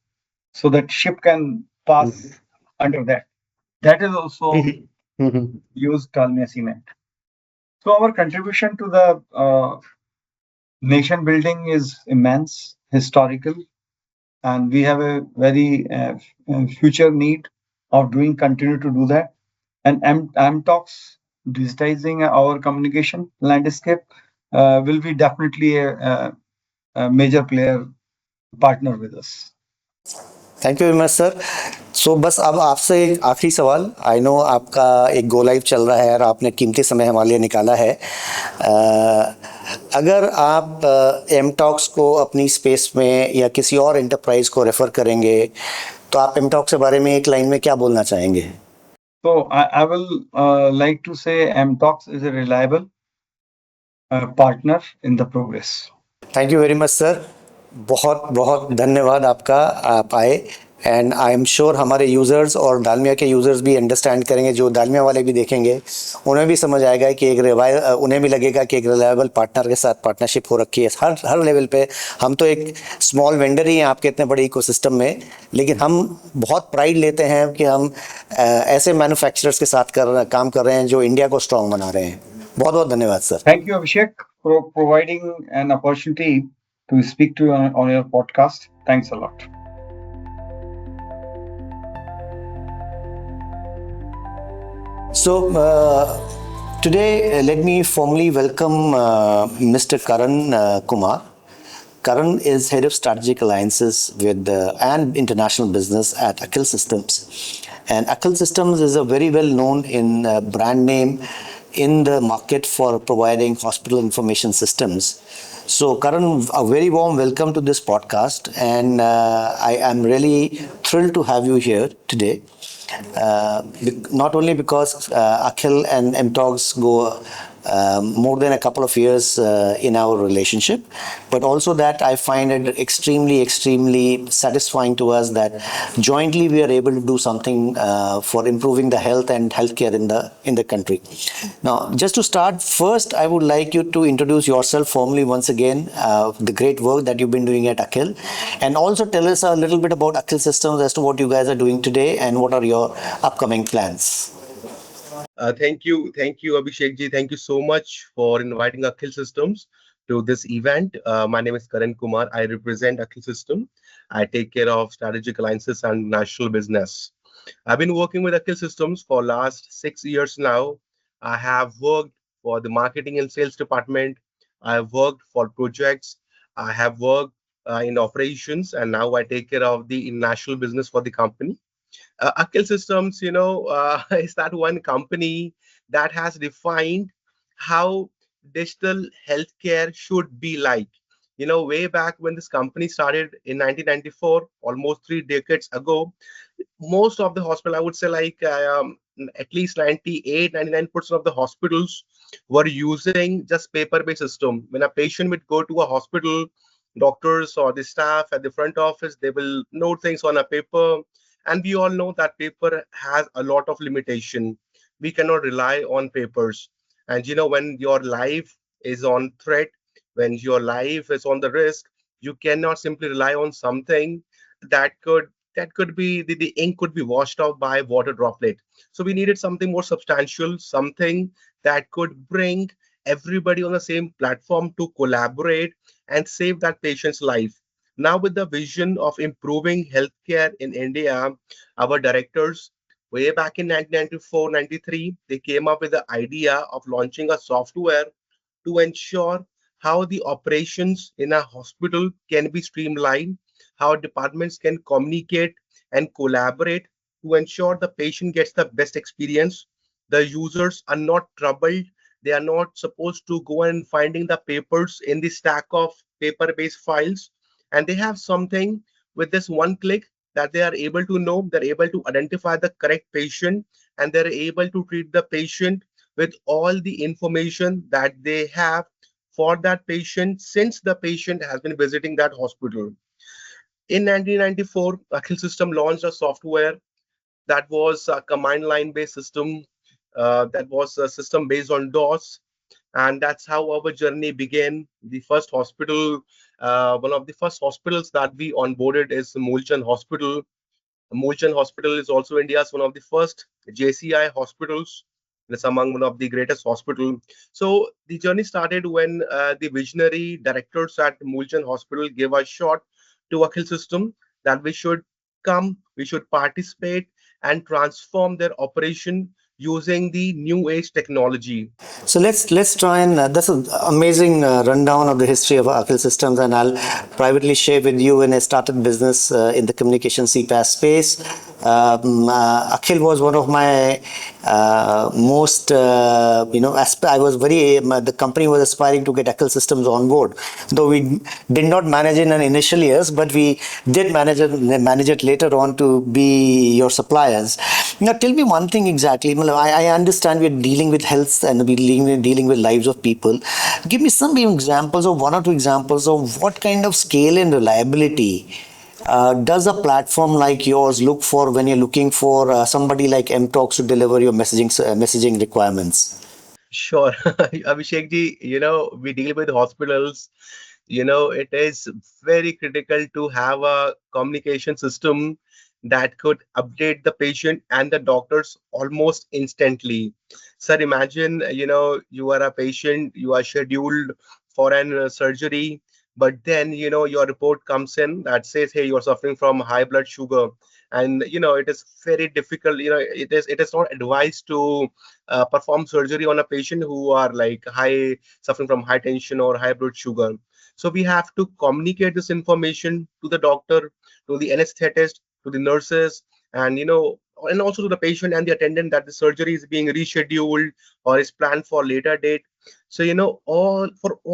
so that ship can pass under that. That is also used Dalmia cement. So our contribution to the nation building is immense, historical, and we have a very future need of continue to do that. And Amtox digitizing our communication landscape will be definitely a major player partner with us. Thank you very much sir. So बस अब आपसे एक आखिरी सवाल. I know आपका एक go live चल रहा है और आपने कीमती समय हमारे लिए निकाला है. अगर आप एमटॉक्स को अपनी स्पेस में या किसी और एंटरप्राइज को रेफर करेंगे तो आप एमटॉक्स के बारे में एक लाइन में क्या बोलना चाहेंगे? So I will like to say Amtox is a reliable partner in the progress. Thank you very much sir. बहुत बहुत धन्यवाद आपका, आप आए. एंड आई एम श्योर हमारे यूज़र्स और डालमिया के यूज़र्स भी अंडरस्टैंड करेंगे, जो डालमिया वाले भी देखेंगे उन्हें भी समझ आएगा कि उन्हें भी लगेगा कि एक रिलायबल पार्टनर के साथ पार्टनरशिप हो रखी है हर लेवल पे. हम तो एक स्मॉल वेंडर ही हैं आपके इतने बड़े इकोसिस्टम में, लेकिन हम बहुत प्राइड लेते हैं कि हम ऐसे मैन्युफैक्चरर्स के साथ काम कर रहे हैं जो इंडिया को स्ट्रॉन्ग बना रहे हैं. बहुत बहुत धन्यवाद sir. Thank you, Abhishek, for providing an opportunity to speak to you on your podcast. Thanks a lot. So today let me formally welcome Mr. Karan Kumar. Karan is head of strategic alliances with and international business at Akhil Systems. And Akhil Systems is a very well known brand name in the market for providing hospital information systems. So Karan, a very warm welcome to this podcast, and I am really thrilled to have you here today. Not only because Akhil and MTOGS go more than a couple of years in our relationship, but also that I find it extremely satisfying to us that jointly we are able to do something for improving the health and healthcare in the country. Now, just to start, first I would like you to introduce yourself formally once again, the great work that you've been doing at Akhil, and also tell us a little bit about Akhil Systems as to what you guys are doing today and what are your upcoming plans. Thank you, Abhishek ji. Thank you so much for inviting Akhil Systems to this event. My name is Karan Kumar. I represent Akhil System. I take care of strategic alliances and national business. I've been working with Akhil Systems for last 6 years now. I have worked for the marketing and sales department. I have worked for projects. I have worked in operations, and now I take care of the national business for the company. Akhil Systems, is that one company that has defined how digital healthcare should be like. Way back when this company started in 1994, almost 3 decades ago, most of the hospital, I would say at least 98-99% of the hospitals were using just paper-based system. When a patient would go to a hospital, doctors or the staff at the front office, they will note things on a paper. And we all know that paper has a lot of limitation. We cannot rely on papers. And when your life is on threat, when your life is on the risk, you cannot simply rely on something that could be the ink could be washed out by water droplet. So we needed something more substantial, something that could bring everybody on the same platform to collaborate and save that patient's life. Now, with the vision of improving healthcare in India, our directors, way back in 1994-93, they came up with the idea of launching a software to ensure how the operations in a hospital can be streamlined, how departments can communicate and collaborate to ensure the patient gets the best experience. The users are not troubled They are not supposed to go and finding the papers in the stack of paper-based files, and they have something with this one click that they are able to know, they're able to identify the correct patient, and they're able to treat the patient with all the information that they have for that patient since the patient has been visiting that hospital. In 1994, Akhil System launched a software that was a command line based system, that was a system based on DOS. And that's how our journey began. The first hospital, one of the first hospitals that we onboarded is Moolchand Hospital. Moolchand Hospital is also India's one of the first JCI hospitals. It's among one of the greatest hospital. So the journey started when the visionary directors at Moolchand Hospital gave a shot to Akhil System that we should come, we should participate and transform their operation using the new age technology. So let's try and that's an amazing rundown of the history of Akhil Systems, and I'll privately share with you when I started business in the communication CPaaS space. Akhil was one of my most I was very the company was aspiring to get Akhil Systems on board, though we did not manage in an initial years, but we did manage it later on to be your suppliers. Now tell me one thing exactly. I understand we're dealing with health and we're dealing with lives of people. Give me some examples, or one or two examples of what kind of scale and reliability does a platform like yours look for when you're looking for somebody like MTalks to deliver your messaging requirements? Sure. Abhishek ji, we deal with hospitals. It is very critical to have a communication system that could update the patient and the doctors almost instantly. Sir, imagine, you are a patient, you are scheduled for an surgery, but then, your report comes in that says, hey, you're suffering from high blood sugar. And, it is very difficult, it is not advised to perform surgery on a patient who are like suffering from high tension or high blood sugar. So we have to communicate this information to the doctor, to the anesthetist, to the nurses, and and also to the patient and the attendant that the surgery is being rescheduled or is planned for later date. So all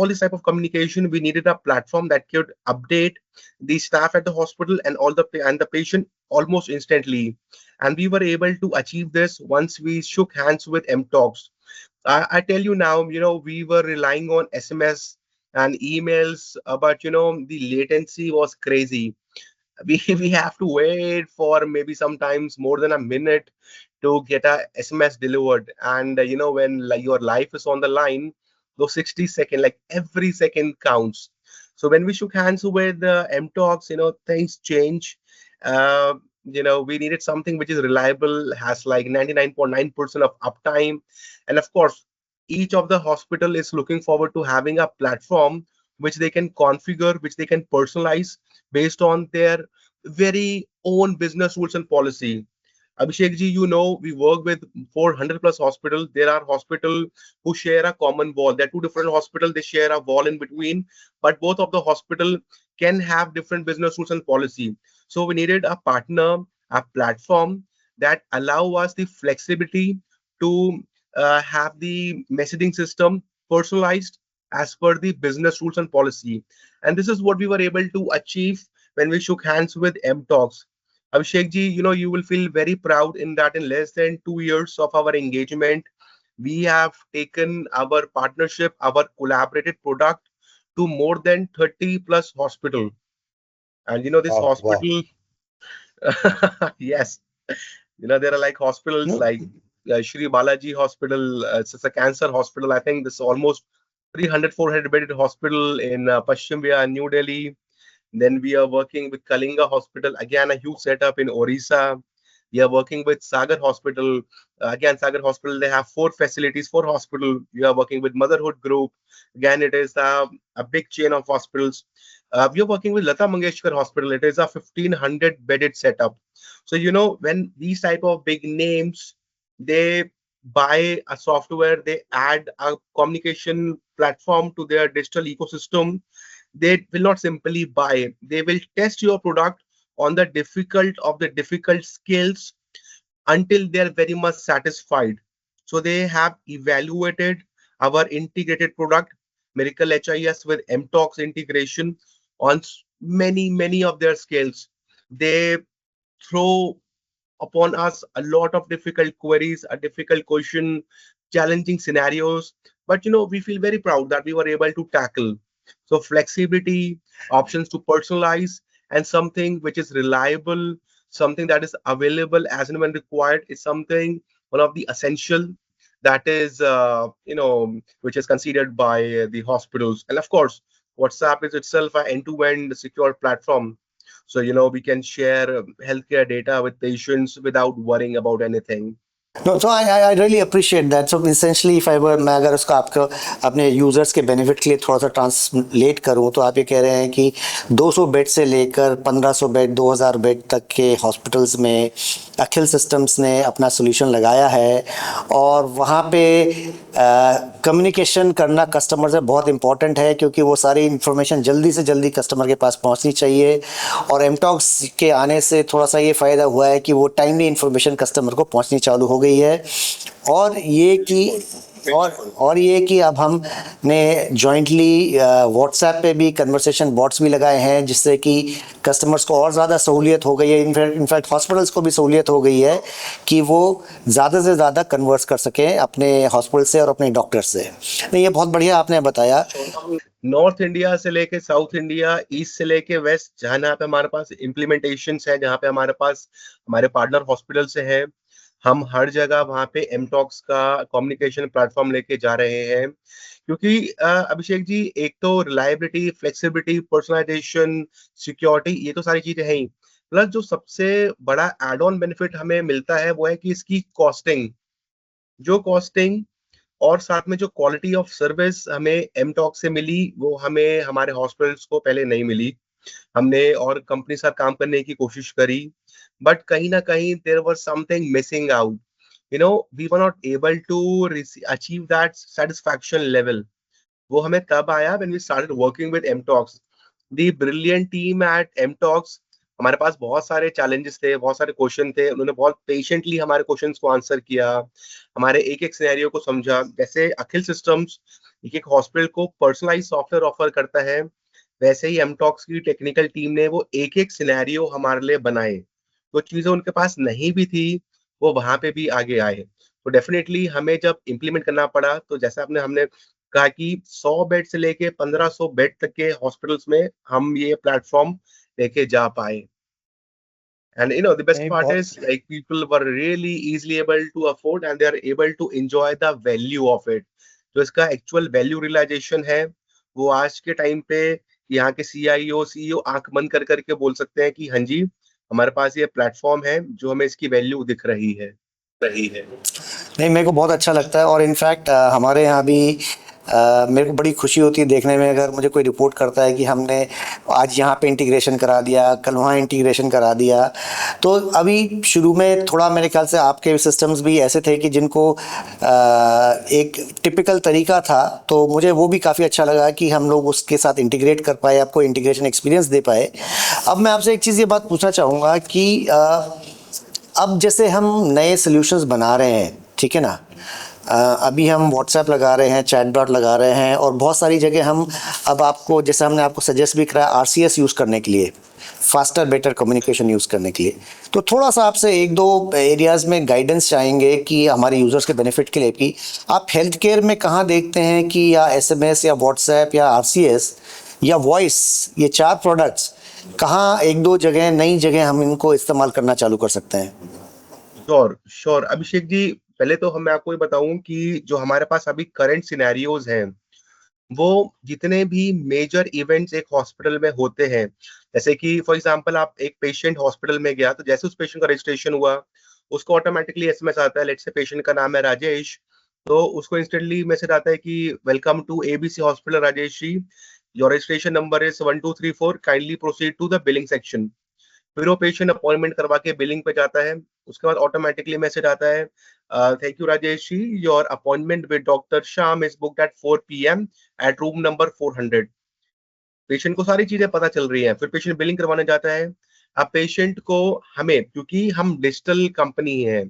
this type of communication, we needed a platform that could update the staff at the hospital and the patient almost instantly. And we were able to achieve this once we shook hands with MTalks. I tell you now, we were relying on SMS and emails, but the latency was crazy. We have to wait for maybe sometimes more than a minute to get a SMS delivered. And when your life is on the line, those 60 seconds, like every second counts. So when we shook hands with MTalks, things change. We needed something which is reliable, has like 99.9% of uptime. And of course, each of the hospital is looking forward to having a platform which they can configure, which they can personalize based on their very own business rules and policy. Abhishek ji, we work with 400 plus hospitals. There are hospitals who share a common wall. There are two different hospitals, they share a wall in between, but both of the hospital can have different business rules and policy. So we needed a partner, a platform that allow us the flexibility to have the messaging system personalized as per the business rules and policy. And this is what we were able to achieve when we shook hands with MTalks. Abhishek ji, you will feel very proud in that in less than 2 years of our engagement, we have taken our partnership, our collaborated product to more than 30 plus hospital. And this Wow, wow. hospital, yes, there are like hospitals like Shri Balaji Hospital. It's a cancer hospital. I think this is almost 300, 400 bedded hospital in Paschim Vihar, New Delhi. Then we are working with Kalinga Hospital, again a huge setup in Orissa. We are working with Sagar Hospital. Again, Sagar Hospital, they have 4 facilities, 4 hospitals. We are working with Motherhood Group. Again, it is a big chain of hospitals. We are working with Lata Mangeshkar Hospital. It is a 1,500 bedded setup. So, when these type of big names, they buy a software, they add a communication platform to their digital ecosystem, they will not simply buy, they will test your product on the difficult skills until they're very much satisfied. So they have evaluated our integrated product, Miracle HIS with MTOX integration on many of their scales. They throw upon us a lot of difficult queries, a difficult question, challenging scenarios. But we feel very proud that we were able to tackle. So flexibility, options to personalize, and something which is reliable, something that is available as and when required is something one of the essential that is which is considered by the hospitals. And of course, WhatsApp is itself an end-to-end secure platform, so we can share healthcare data with patients without worrying about anything. No, so I really appreciate that. So essentially, if I were मैं अगर उसको आपको अपने users के benefit के लिए थोड़ा सा ट्रांसलेट करूँ तो आप ये कह रहे हैं कि 200 बेड से लेकर 1500 बेड 2000 बेड तक के हॉस्पिटल्स में अखिल सिस्टम्स ने अपना सोल्यूशन लगाया है, और वहाँ पे कम्युनिकेशन करना कस्टमर से बहुत इंपॉर्टेंट है, क्योंकि वो सारी इंफॉर्मेशन जल्दी से जल्दी कस्टमर के पास पहुँचनी चाहिए। और एमटॉक्स के आने से थोड़ा सा ये फ़ायदा हुआ है कि वो टाइमली इंफॉर्मेशन कस्टमर को पहुँचनी चालू हो गई है। और ये कि अब हमने जॉइंटली व्हाट्सएप पे भी कन्वर्सेशन बॉट्स भी लगाए हैं, जिससे कि कस्टमर्स को और ज़्यादा सहूलियत हो गई है। इनफैक्ट हॉस्पिटल्स को भी सहूलियत हो गई है कि वो ज़्यादा से ज़्यादा कन्वर्स कर सकें अपने हॉस्पिटल से और अपने डॉक्टर से। नहीं, ये बहुत बढ़िया आपने बताया। नॉर्थ इंडिया से लेके साउथ इंडिया, ईस्ट से लेके वेस्ट, जहाँ पे हमारे पास इम्प्लीमेंटेशन है, जहाँ पे हमारे पास हमारे पार्टनर हॉस्पिटल से है, हम हर जगह वहाँ पे एमटॉक्स का कम्युनिकेशन प्लेटफॉर्म लेके जा रहे हैं। क्योंकि अभिषेक जी, एक तो रिलायबिलिटी, फ्लेक्सिबिलिटी, पर्सनलाइजेशन, सिक्योरिटी, ये तो सारी चीजें हैं ही, प्लस जो सबसे बड़ा एड ऑन बेनिफिट हमें मिलता है वो है कि इसकी कॉस्टिंग और साथ में जो क्वालिटी ऑफ सर्विस हमें एमटॉक्स से मिली, वो हमें हमारे हॉस्पिटल्स को पहले नहीं मिली। हमने और कंपनी के साथ काम करने की कोशिश करी, बट कहीं ना कहीं there was something missing out. We were not able to achieve that satisfaction level. वो हमें तब आया when we started working with mTalkz, the brilliant team at mTalkz. हमारे पास बहुत सारे चैलेंजेस थे, बहुत सारे क्वेश्चन थे, उन्होंने बहुत पेशेंटली हमारे क्वेश्चंस को आंसर किया, हमारे एक एक सिनेरियो को समझा। जैसे अखिल सिस्टम्स एक हॉस्पिटल को पर्सनलाइज सॉफ्टवेयर ऑफर करता है, वैसे ही एमटॉक्स की टेक्निकल टीम ने वो एक एक सिनेरियो हमारे लिए बनाए। तो चीजें उनके पास नहीं भी थी, वो वहां पे भी आगे आए। तो डेफिनेटली हमें जब इम्प्लीमेंट करना पड़ा, तो जैसे हमने कहा कि 100 बेड से लेके 1500 बेड तक के हॉस्पिटल्स में हम ये प्लेटफॉर्म लेके जा पाए। And the best part is like people were really easily able to afford and they are able to enjoy the value of it. तो इसका एक्चुअल वैल्यू रियलाइजेशन है, वो आज के टाइम पे यहाँ के CIO CEO आंख बंद कर करके बोल सकते हैं कि हाँ जी, हमारे पास ये प्लेटफॉर्म है जो हमें इसकी वैल्यू दिख रही है। नहीं, मेरे को बहुत अच्छा लगता है। और इनफैक्ट हमारे यहाँ भी मेरे को बड़ी खुशी होती है देखने में, अगर मुझे कोई रिपोर्ट करता है कि हमने आज यहाँ पे इंटीग्रेशन करा दिया, कल वहाँ इंटीग्रेशन करा दिया। तो अभी शुरू में थोड़ा मेरे ख्याल से आपके सिस्टम्स भी ऐसे थे कि जिनको एक टिपिकल तरीका था, तो मुझे वो भी काफ़ी अच्छा लगा कि हम लोग उसके साथ इंटीग्रेट कर पाए, आपको इंटीग्रेशन एक्सपीरियंस दे पाए। अब मैं आपसे एक चीज़ ये बात पूछना चाहूँगा कि अब जैसे हम नए सोल्यूशंस बना रहे हैं, ठीक है ना, अभी हम व्हाट्सएप लगा रहे हैं, चैटबॉट लगा रहे हैं, और बहुत सारी जगह हम अब आपको, जैसे हमने आपको सजेस्ट भी कराया RCS यूज़ करने के लिए, फास्टर बेटर कम्युनिकेशन यूज़ करने के लिए। तो थोड़ा सा आपसे एक दो एरियाज़ में गाइडेंस चाहेंगे कि हमारे यूज़र्स के बेनिफिट के लिए कि आप हेल्थ केयर में कहाँ देखते हैं कि या SMS या व्हाट्सएप या RCS या वॉइस, ये 4 प्रोडक्ट्स कहाँ एक दो जगह, नई जगह हम इनको इस्तेमाल करना चालू कर सकते हैं? श्योर अभिषेक जी, पहले तो मैं आपको ये बताऊं कि जो हमारे पास अभी करंट सिनेरियोज हैं, वो जितने भी मेजर इवेंट्स एक हॉस्पिटल में होते हैं, जैसे कि फॉर एग्जांपल आप एक पेशेंट हॉस्पिटल में गया, तो जैसे उस पेशेंट का रजिस्ट्रेशन हुआ, उसको ऑटोमेटिकली SMS आता है। लेट्स से पेशेंट का नाम है राजेश, तो उसको इंस्टेंटली मैसेज आता है कि welcome to ABC hospital Rajesh ji, your registration number is 1234, kindly proceed to the billing section. फिर वो पेशेंट अपॉइंटमेंट करवा के बिलिंग पे जाता है। उसके बाद ऑटोमेटिकली मैसेज आता है, thank you Rajesh ji, your appointment with doctor Shyam is booked at 4 PM at room number 400। Patient को सारी चीजें पता चल रही हैं। फिर पेशेंट बिलिंग करवाने जाता है। अब पेशेंट को हमें, क्योंकि हम डिजिटल कंपनी है,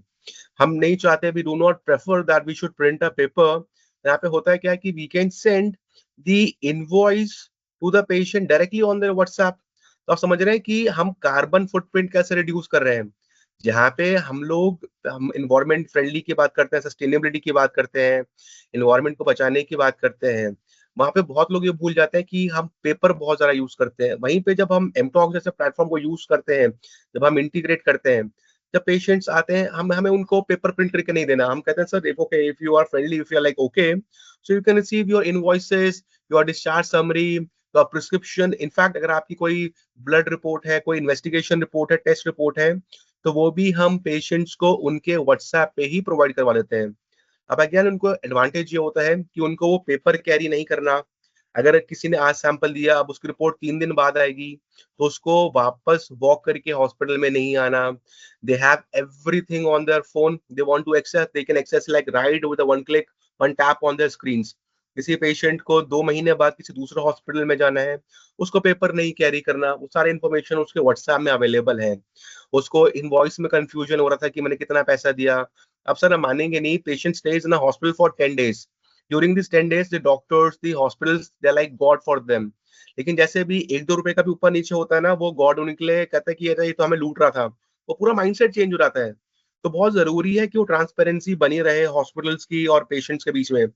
हम नहीं चाहते, we do not prefer that we should print a paper, यहाँ पे होता है क्या कि we can send the invoice to the patient directly on their WhatsApp. तो आप समझ रहे हैं कि हम कार्बन फुटप्रिंट कैसे रिड्यूस कर रहे हैं। जहाँ पे हम इन्वायरमेंट फ्रेंडली की बात करते हैं, सस्टेनेबिलिटी की बात करते हैं, इन्वायरमेंट को बचाने की बात करते हैं, वहाँ पे बहुत लोग ये भूल जाते हैं कि हम पेपर बहुत ज़्यादा यूज़ करते हैं। वहीं पे जब हम एमटॉक जैसे प्लेटफ़ॉर्म को यूज़ करते हैं, जब हम इंटीग्रेट करते हैं, जब पेशेंट्स आते हैं, हम हमें उनको पेपर प्रिंट करके नहीं देना। हम कहते हैं sir if okay, if you are friendly, if you are like okay, so you can receive your invoices, your discharge summary, your prescription. In fact अगर आपकी कोई ब्लड रिपोर्ट है, कोई इन्वेस्टिगेशन रिपोर्ट है, टेस्ट रिपोर्ट है, तो वो भी हम पेशेंट्स को उनके व्हाट्सएप पे ही प्रोवाइड करवा देते हैं। अब अगेन उनको एडवांटेज ये होता है कि उनको वो पेपर कैरी नहीं करना। अगर किसी ने आज सैंपल दिया, अब उसकी रिपोर्ट 3 दिन बाद आएगी, तो उसको वापस वॉक करके हॉस्पिटल में नहीं आना। They have everything on their phone, they want to access, they can access like right with one click, one tap on their screens. किसी पेशेंट को 2 महीने बाद किसी दूसरे हॉस्पिटल में जाना है, उसको पेपर नहीं कैरी करना, वो सारी इन्फॉर्मेशन उसके व्हाट्सएप में अवेलेबल है। उसको इनवॉइस में कंफ्यूजन हो रहा था कि मैंने कितना पैसा दिया। अब सर आप मानेंगे नहीं, patient stays in a hospital for 10 days। During this 10 days the doctors, the hospitals, they are like God for them. लेकिन जैसे भी 1-2 रुपए का भी ऊपर नीचे होता है ना, वो गॉड उनके लिए कहता है कि ये तो हमें लूट रहा था। वो पूरा माइंडसेट चेंज हो जाता है। तो बहुत ज़रूरी है कि वो ट्रांसपेरेंसी बनी रहे हॉस्पिटल्स की और पेशेंट्स के बीच में।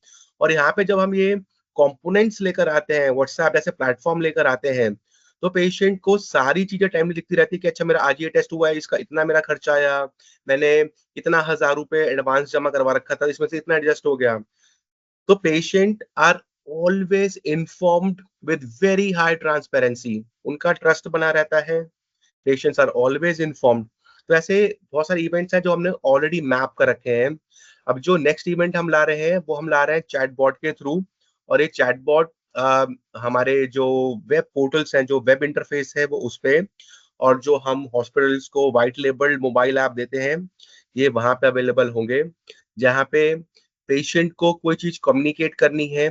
और यहाँ पे जब हम ये कंपोनेंट्स लेकर आते हैं, व्हाट्सएप जैसे प्लेटफॉर्म लेकर आते हैं, तो पेशेंट को सारी चीज़ें टाइमली दिखती रहती है कि अच्छा मेरा आज ये टेस्ट हुआ है, इसका इतना मेरा खर्चा आया, मैंने इतना हज़ार रुपए एडवांस जमा करवा रखा था, इसमें से इतना एडजस्ट हो गया। तो patient are always informed with very high transparency. उनका ट्रस्ट बना रहता है, पेशेंट्स आर ऑलवेज इन्फॉर्म्ड। तो ऐसे बहुत सारे इवेंट्स हैं जो हमने ऑलरेडी मैप कर रखे हैं। अब जो नेक्स्ट इवेंट हम ला रहे हैं, वो हम ला रहे हैं चैटबॉट के थ्रू। और ये चैटबॉट हमारे जो वेब पोर्टल्स हैं, जो वेब इंटरफेस है वो उस पे, और जो हम हॉस्पिटल्स को व्हाइट लेबल्ड मोबाइल ऐप देते हैं, ये वहाँ पे अवेलेबल होंगे। जहाँ पे पेशेंट को कोई चीज़ कम्युनिकेट करनी है,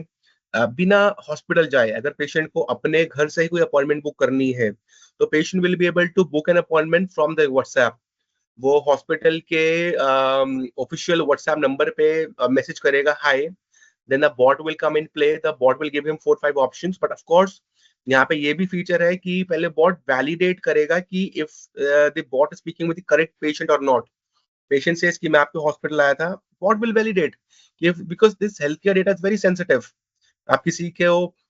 बिना हॉस्पिटल जाए, अगर पेशेंट को अपने घर से ही कोई अपॉइंटमेंट बुक करनी है, तो patient will be able to book an appointment from the WhatsApp. वो हॉस्पिटल के ऑफिशियल व्हाट्सएप नंबर पे मैसेज करेगा hi, then the bot will come in play, the bot will give him 4-5 options. But of course यहाँ पे ये भी feature है कि पहले बॉट वैलिडेट करेगा कि if the bot speaking with the correct patient और नॉट। पेशेंट सेज कि मैं आपके हॉस्पिटल आया था, बॉट विल वैलिडेट कि because this health care data is very sensitive. आप किसी के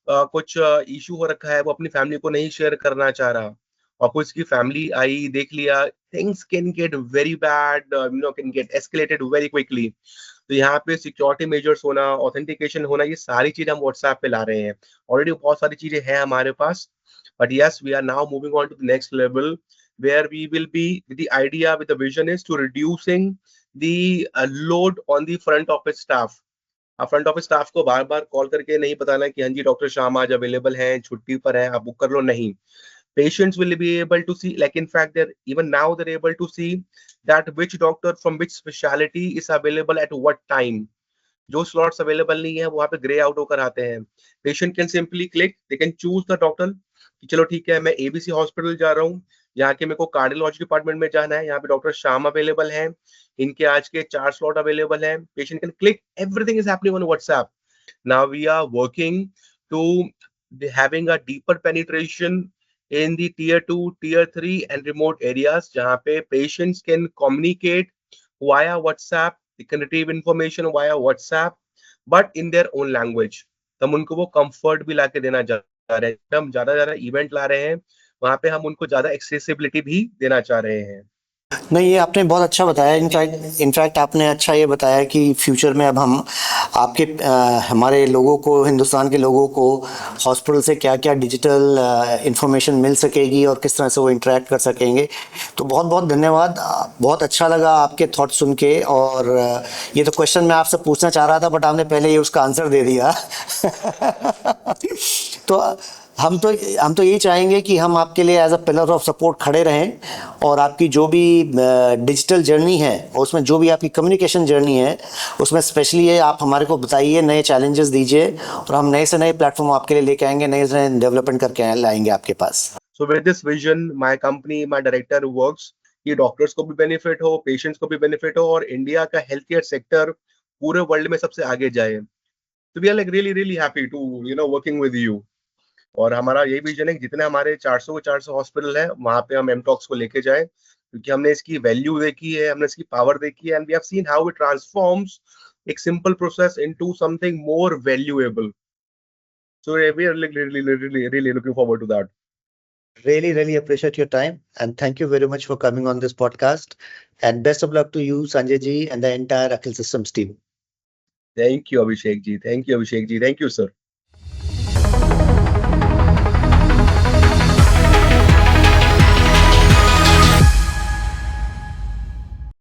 कुछ इशू हो रखा है, वो अपनी फैमिली को नहीं शेयर करना चाह रहा, और कोई इसकी फैमिली आई देख लिया, things can get very bad, can get escalated very quickly. तो यहाँ पे सिक्योरिटी मेजर्स होना, ऑथेंटिकेशन होना, ये सारी चीजें हम व्हाट्सएप पे ला रहे हैं। ऑलरेडी बहुत सारी चीजें हैं हमारे पास, but yes we are now moving on to the next level, where we will be, the idea with the vision is to reducing the load on the front office staff। आप front office staff को बार बार call करके नहीं बताना कि हाँ जी doctor शाम आज available हैं, छुट्टी पर हैं, आप बुक कर लो, नहीं। Patients will be able to see, like in fact they're even now they're able to see that which doctor from which specialty is available at what time। जो स्लॉट्स अवेलेबल नहीं है वहाँ पे ग्रे आउट होकर आते हैं। Patient can simply click, they can choose the doctor कि चलो ठीक है, मैं एबीसी हॉस्पिटल जा रहा हूँ, यहाँ के मेरे को कार्डियोलॉजी डिपार्टमेंट में जाना है, यहाँ पे डॉक्टर श्याम अवेलेबल हैं, इनके आज के 4 स्लॉट अवेलेबल हैं। Patient can click, everything is happening on WhatsApp. Now we are working to having a deeper penetration in the tier 2, tier 3 and remote areas, जहाँ पे patients can communicate via WhatsApp, they can retrieve information via WhatsApp, but in their own language। तो हम उनको वो comfort भी लाके देना चाह रहे हैं। हम ज़्यादा इवेंट ला रहे हैं, वहाँ पे हम उनको ज़्यादा एक्सेसिबिलिटी भी देना चाह रहे हैं। नहीं, ये आपने बहुत अच्छा बताया। इनफैक्ट आपने अच्छा ये बताया कि फ्यूचर में अब हम आपके हमारे लोगों को, हिंदुस्तान के लोगों को हॉस्पिटल से क्या क्या डिजिटल इंफॉर्मेशन मिल सकेगी और किस तरह से वो इंटरेक्ट कर सकेंगे। तो बहुत बहुत धन्यवाद, बहुत अच्छा लगा आपके थॉट सुन के। और ये तो क्वेश्चन मैं आपसे पूछना चाह रहा था, बट आपने पहले ये उसका आंसर दे दिया। तो हम तो यही चाहेंगे कि हम आपके लिए as a pillar of support खड़े रहें, और आपकी जो भी डिजिटल जर्नी है, उसमें जो भी आपकी कम्युनिकेशन जर्नी है, उसमें स्पेशली ये आप हमारे को बताइए, नए चैलेंजेस दीजिए, और हम नए से नए प्लेटफॉर्म आपके लिए लेके आएंगे, नए से नए डेवलपमेंट करके लाएंगे आपके पास। So with this vision, my company, my director works कि डॉक्टर्स को भी बेनिफिट हो, पेशेंट्स को भी बेनिफिट हो, और इंडिया का हेल्थ केयर सेक्टर पूरे वर्ल्ड में सबसे आगे जाए। So we are like really happy to working with you. और हमारा यही विजन है कि जितने हमारे 400 के 400 हॉस्पिटल है वहां पे हम एमटॉक्स को लेके जाए, क्योंकि हमने इसकी वैल्यू देखी है, हमने इसकी पावर देखी है, and we have seen how it transforms एक simple process into something more valuable. So we are really looking forward to that. Really appreciate your time, and thank you very much for coming on this podcast. And best of luck to you, Sanjay ji, and the entire Akhil Systems team. Thank you, Abhishek ji. Thank you, Abhishek ji. Thank you, sir.